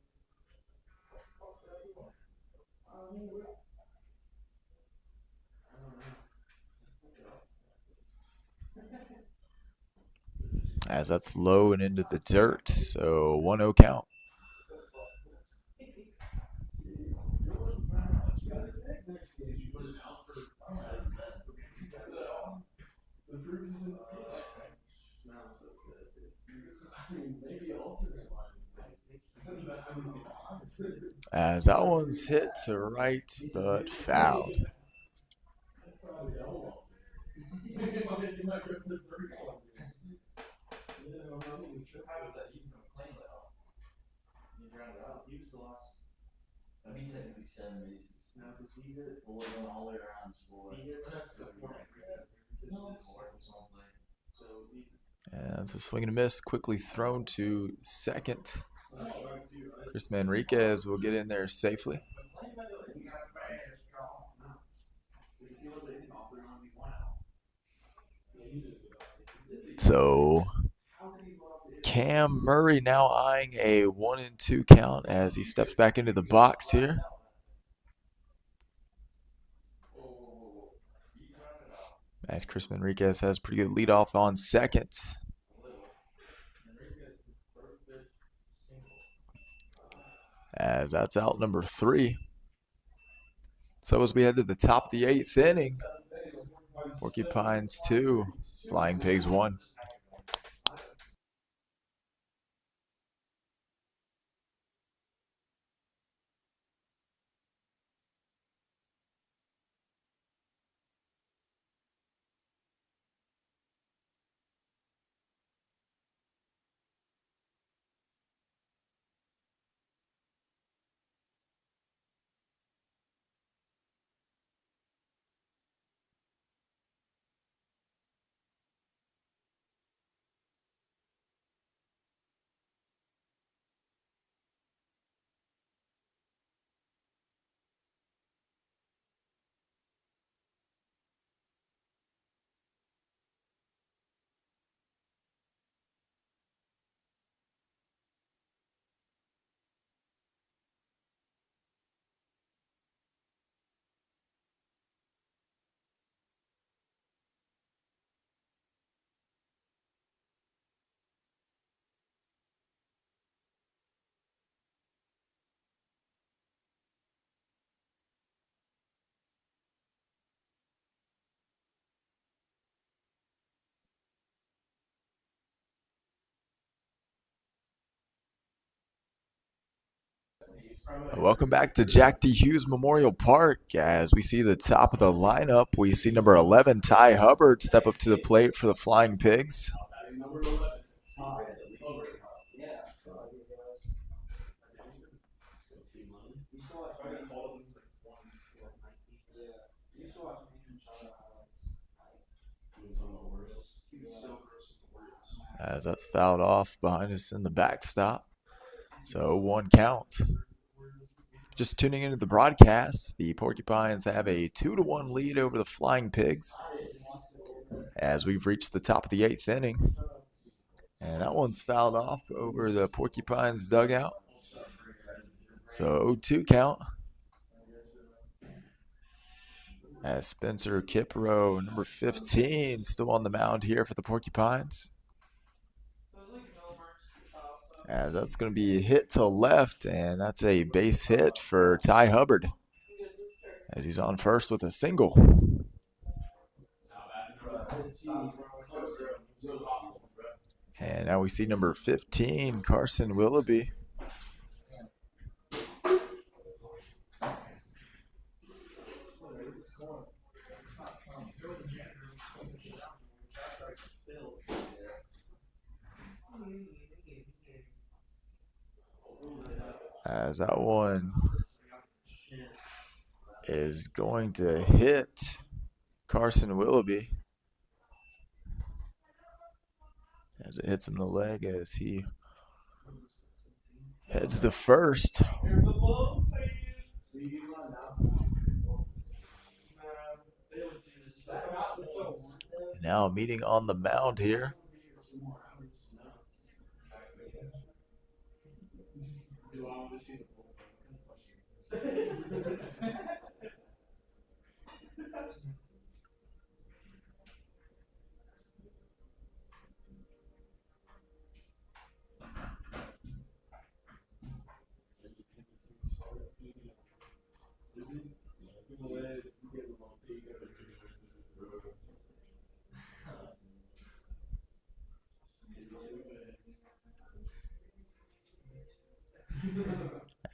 As that's low and into the dirt, so 1-0 count. As that one's hit to right, but fouled. I mean, technically 7 bases. No, because he did it 4 on all the way around 4. He gets that's the 4. And it's a swing and a miss, quickly thrown to second. Chris Manriquez will get in there safely. So Cam Murray now eyeing a 1-2 count as he steps back into the box here. As Chris Manriquez has pretty good leadoff on second. As that's out number 3. So as we head to the top of the 8th inning, Porcupines 2, Flying Pigs 1. Welcome back to Jack D. Hughes Memorial Park. As we see the top of the lineup, we see number 11, Ty Hubbard, step up to the plate for the Flying Pigs. as that's fouled off behind us in the backstop. So 1 count. Just tuning into the broadcast, the Porcupines have a 2-1 lead over the Flying Pigs as we've reached the top of the 8th inning. And that one's fouled off over the Porcupines dugout. So 0-2 count. As Spencer Kipro, number 15, still on the mound here for the Porcupines. And that's going to be hit to left, and that's a base hit for Ty Hubbard as he's on first with a single. And now we see number 15, Carson Willoughby. As that one is going to hit Carson Willoughby as it hits him in the leg as he heads to first. And now meeting on the mound here.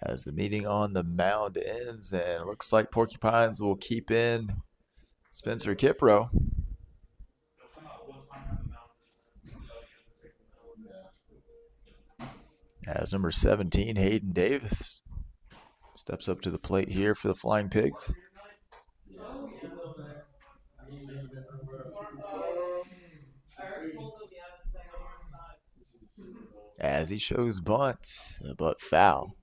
As the meeting on the mound ends, and it looks like Porcupines will keep in Spencer Kipro. As number 17, Hayden Davis, steps up to the plate here for the Flying Pigs. As he shows bunt, but foul.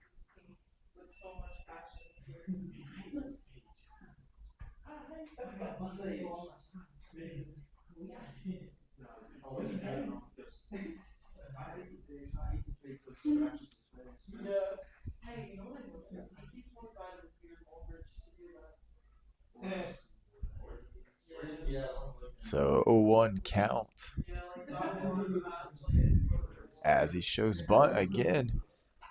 So 0-1 count. As he shows bunt again.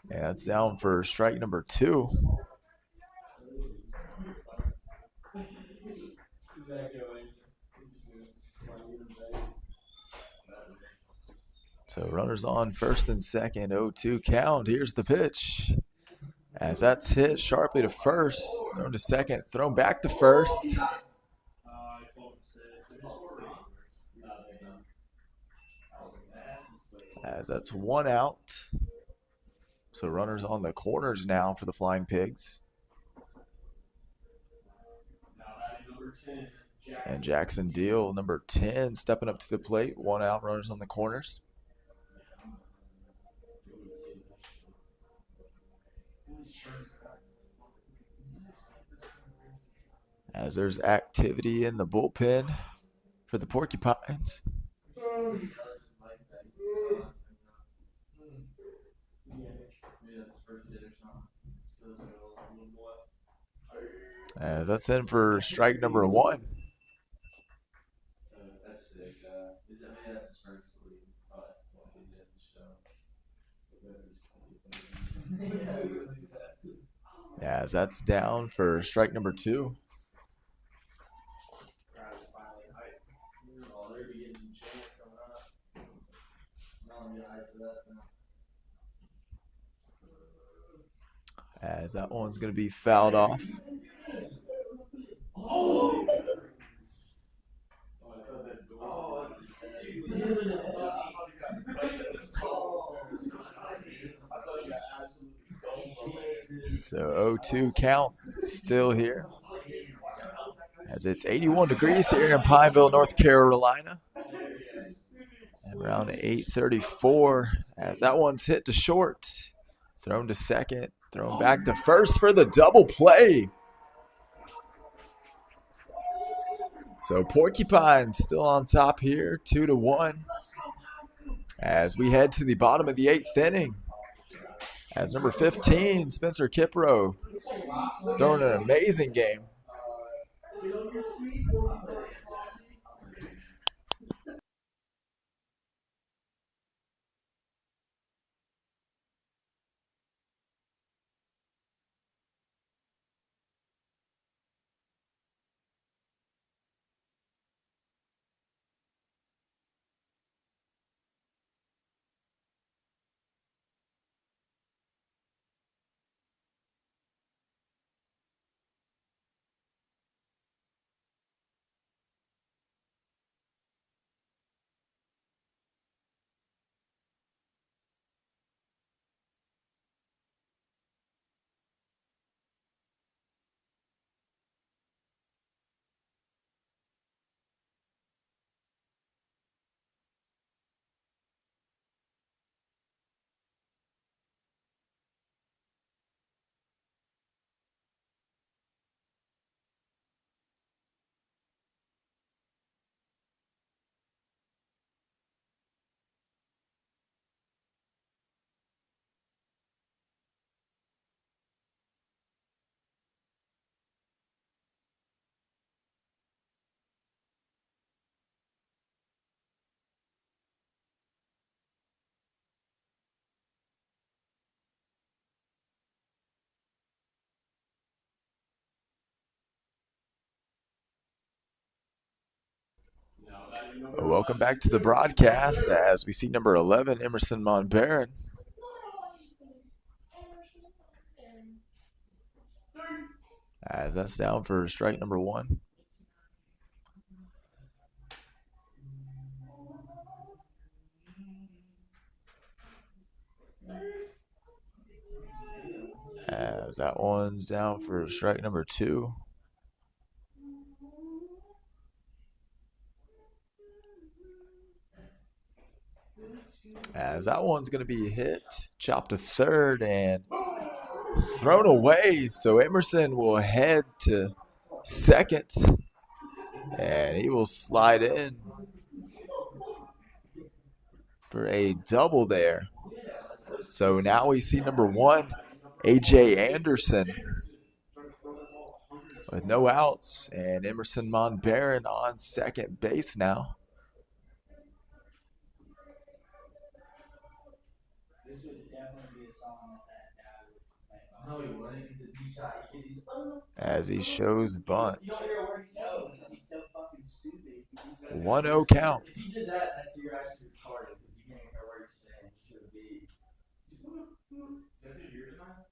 And that's down for strike number 2. So runners on first and second, 0-2 count. Here's the pitch. As that's hit sharply to first, thrown to second, thrown back to first. As that's 1 out. So runners on the corners now for the Flying Pigs. And Jackson Deal, number 10, stepping up to the plate. 1 out, runners on the corners. As there's activity in the bullpen for the Porcupines. As that's in for strike number 1. As that's down for strike number 2. As that one's going to be fouled off. So 0-2 count still here. As it's 81 degrees here in Pineville, North Carolina. And Around 8:34 as that one's hit to short. Thrown to second. Thrown back to first for the double play. So Porcupines still on top here, 2-1. As we head to the bottom of the 8th inning. As number 15, Spencer Kipro, throwing an amazing game. Welcome back to the broadcast as we see number 11, Emerson Monbaron. As that's down for strike number 1. As that one's down for strike number 2. As that one's going to be hit, chopped to third, and thrown away. So Emerson will head to second, and he will slide in for a double there. So now we see number 1, A.J. Anderson, with no outs, and Emerson Monbaron on second base now. This would definitely be a song that no, he wouldn't. He's a deep shot. As he shows bunt. You don't hear a word he says because he's so fucking stupid. 1-0 count. If you did that, that's you're actually retarded because you can't hear a word he's saying. He should be. Is that the year tonight?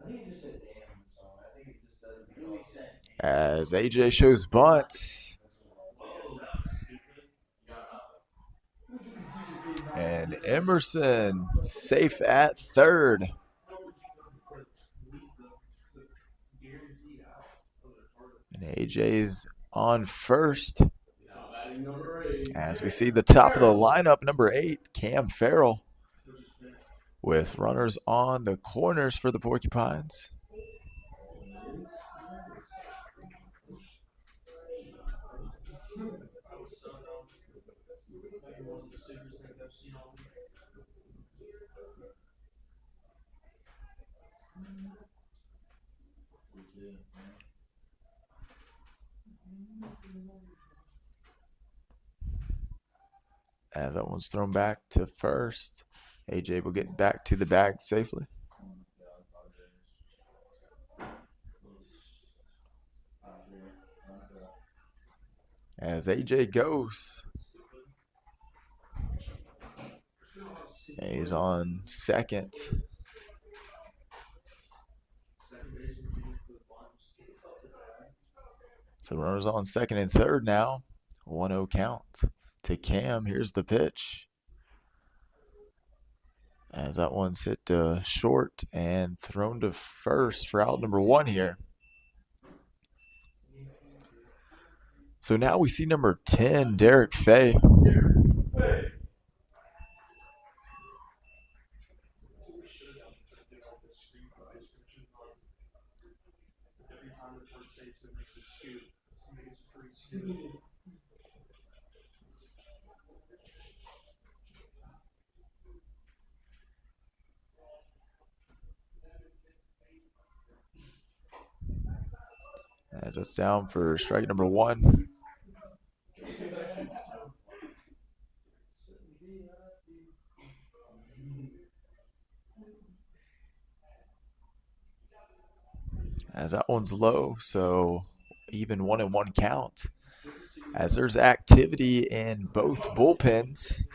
I think he just said damn in the song. I think it just doesn't really say. As AJ shows bunt. And Emerson safe at third. And AJ's on first. As we see the top of the lineup, number 8, Cam Farrell, with runners on the corners for the Porcupines. As that one's thrown back to first, AJ will get back to the bag safely. As AJ goes, and he's on second. So runners on second and third now. 1-0 count to Cam. Here's the pitch. As that one's hit short and thrown to first for out number 1 here. So now we see number 10, Derek Fay, Somebody gets a free scoop. As it's down for strike number one. It's actually so As that one's low, so even 1-1 count. As there's activity in both bullpens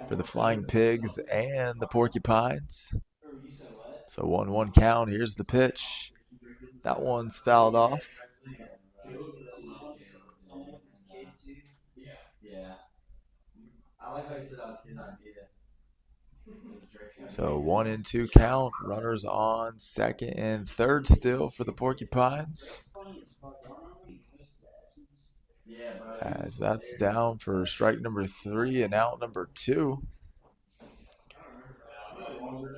for the Flying Pigs and the Porcupines. So 1-1 count. Here's the pitch. That one's fouled off. Yeah. I like how you said that was his idea. So 1-2 count. Runners on second and third still for the Porcupines. Yeah, bro. As that's down for strike number three and out number two.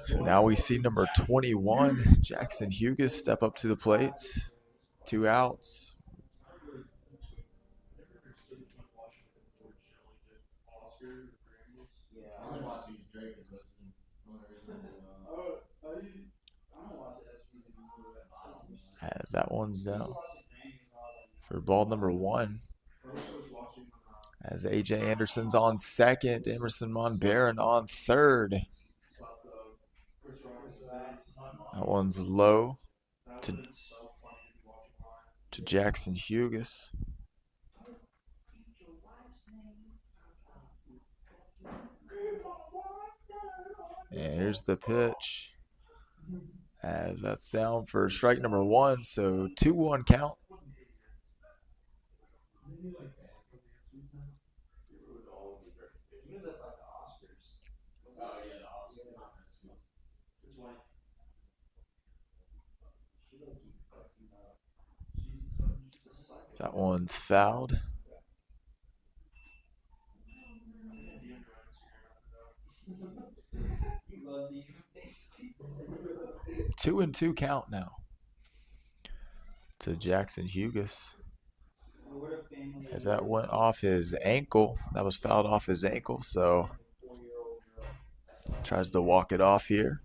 So now we see number 21, Jackson Hughes, step up to the plate. 2 outs. Yeah, I only watch these Drake is what's the only reason I don't watch it. As that one's down for ball number one. As AJ Anderson's on second, Emerson Monbaron on third. That one's low to Jackson Hughes. And here's the pitch. As that's down for strike number one, so 2-1 count. He was at like the Oscars. Oh yeah, the Oscars, not Christmas. His wife. She don't keep fucking up. She's a psycho. That one's fouled. You love to even face people. 2-2 count now to Jackson Hughes. As that went off his ankle, that was fouled off his ankle, so tries to walk it off here.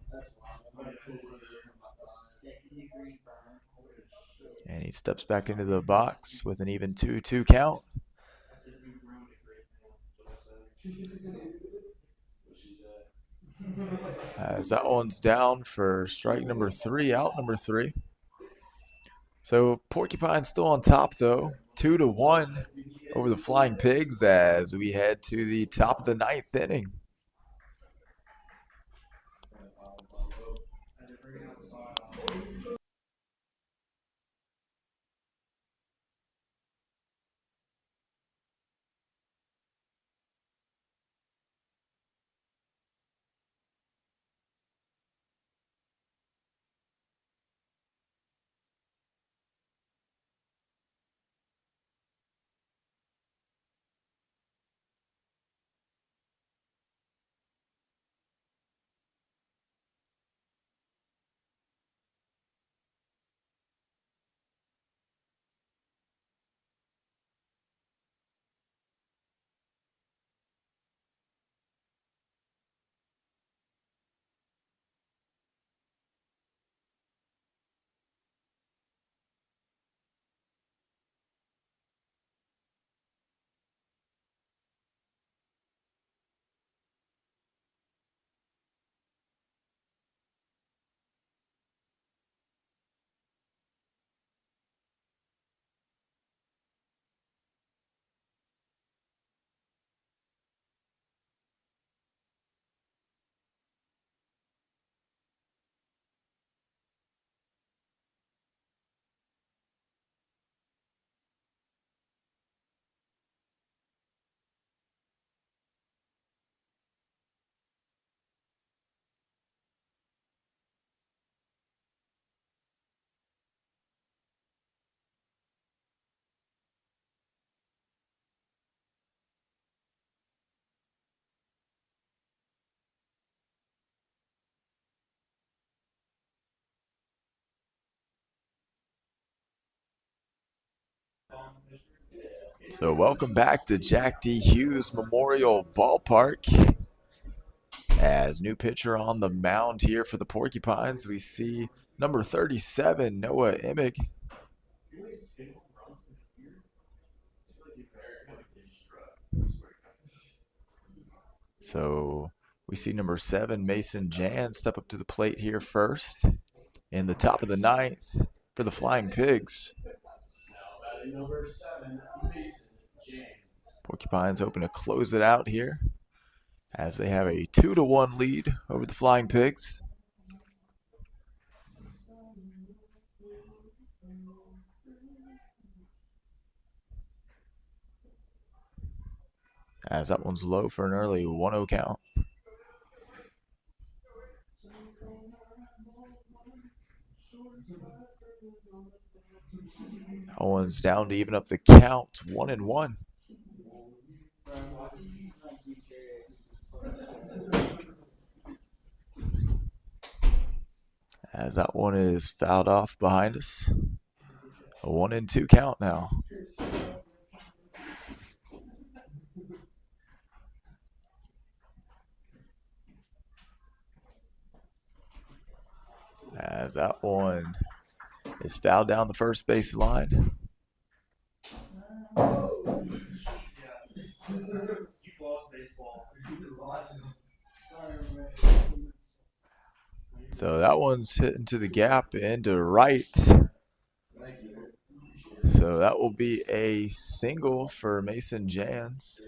And he steps back into the box with an even 2-2 count. I said you ruined a great man. What she said. As that one's down for strike number three, out number three. So Porcupine still on top though, 2-1 over the Flying Pigs as we head to the top of the ninth inning. So welcome back to Jack D. Hughes Memorial Ballpark. As new pitcher on the mound here for the Porcupines, we see number 37, Noah Emig. So we see number 7, Mason Jan, step up to the plate here first. In the top of the ninth for the Flying Pigs. Number 7, Mason James. Porcupines hoping to close it out here as they have a 2-1 lead over the Flying Pigs. As that one's low for an early 1-0 count. That one's down to even up the count, 1-1. As that one is fouled off behind us. A 1-2 count now. As that one is fouled down the first base line. So that one's hitting to the gap into right. So that will be a single for Mason Jans.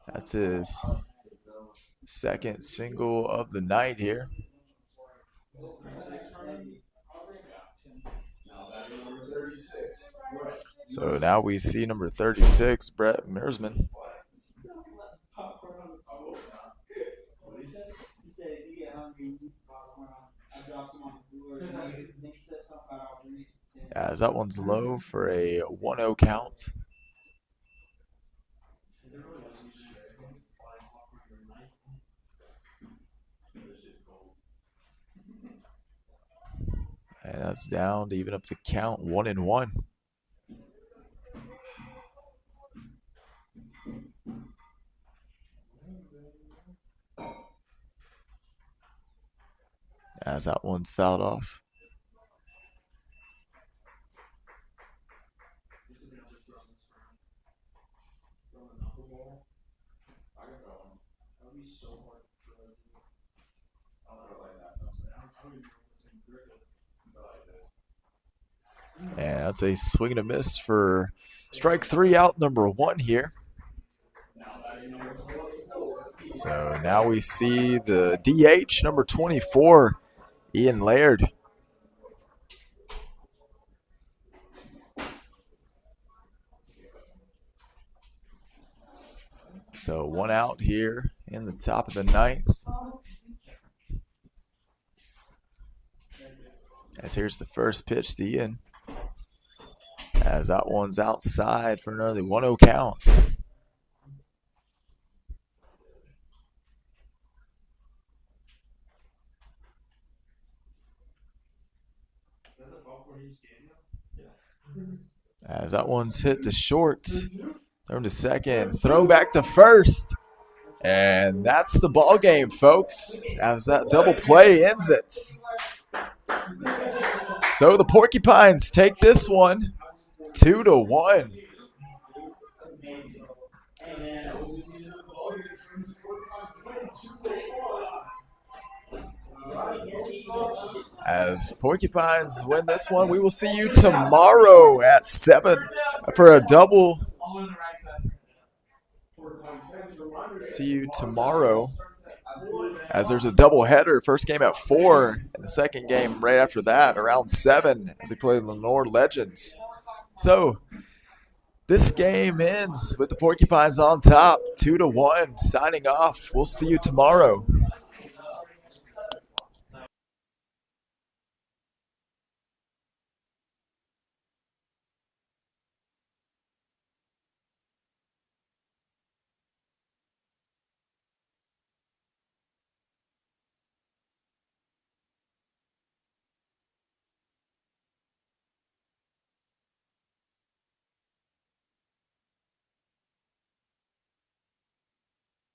That's his second single of the night here. So now we see number 36, Brett Mearsman. As that one's low for a 1-0 count. And that's down to even up the count, 1-1. As that one's fouled off. And that's a swing and a miss for strike 3 out, number 1 here. So now we see the DH, number 24, Ian Laird. So 1 out here in the top of the ninth. As here's the first pitch to Ian. As that one's outside for an early 1-0 count. As that one's hit to short. Thrown to second. Throw back to first. And that's the ball game, folks. As that double play ends it. So the Porcupines take this one 2-1. As Porcupines win this one, we will see you tomorrow at 7 for a double. See you tomorrow as there's a double header. First game at 4 and the second game right after that around 7 as we play Lenore Legends. So this game ends with the Porcupines on top 2-1. Signing off. We'll see you tomorrow.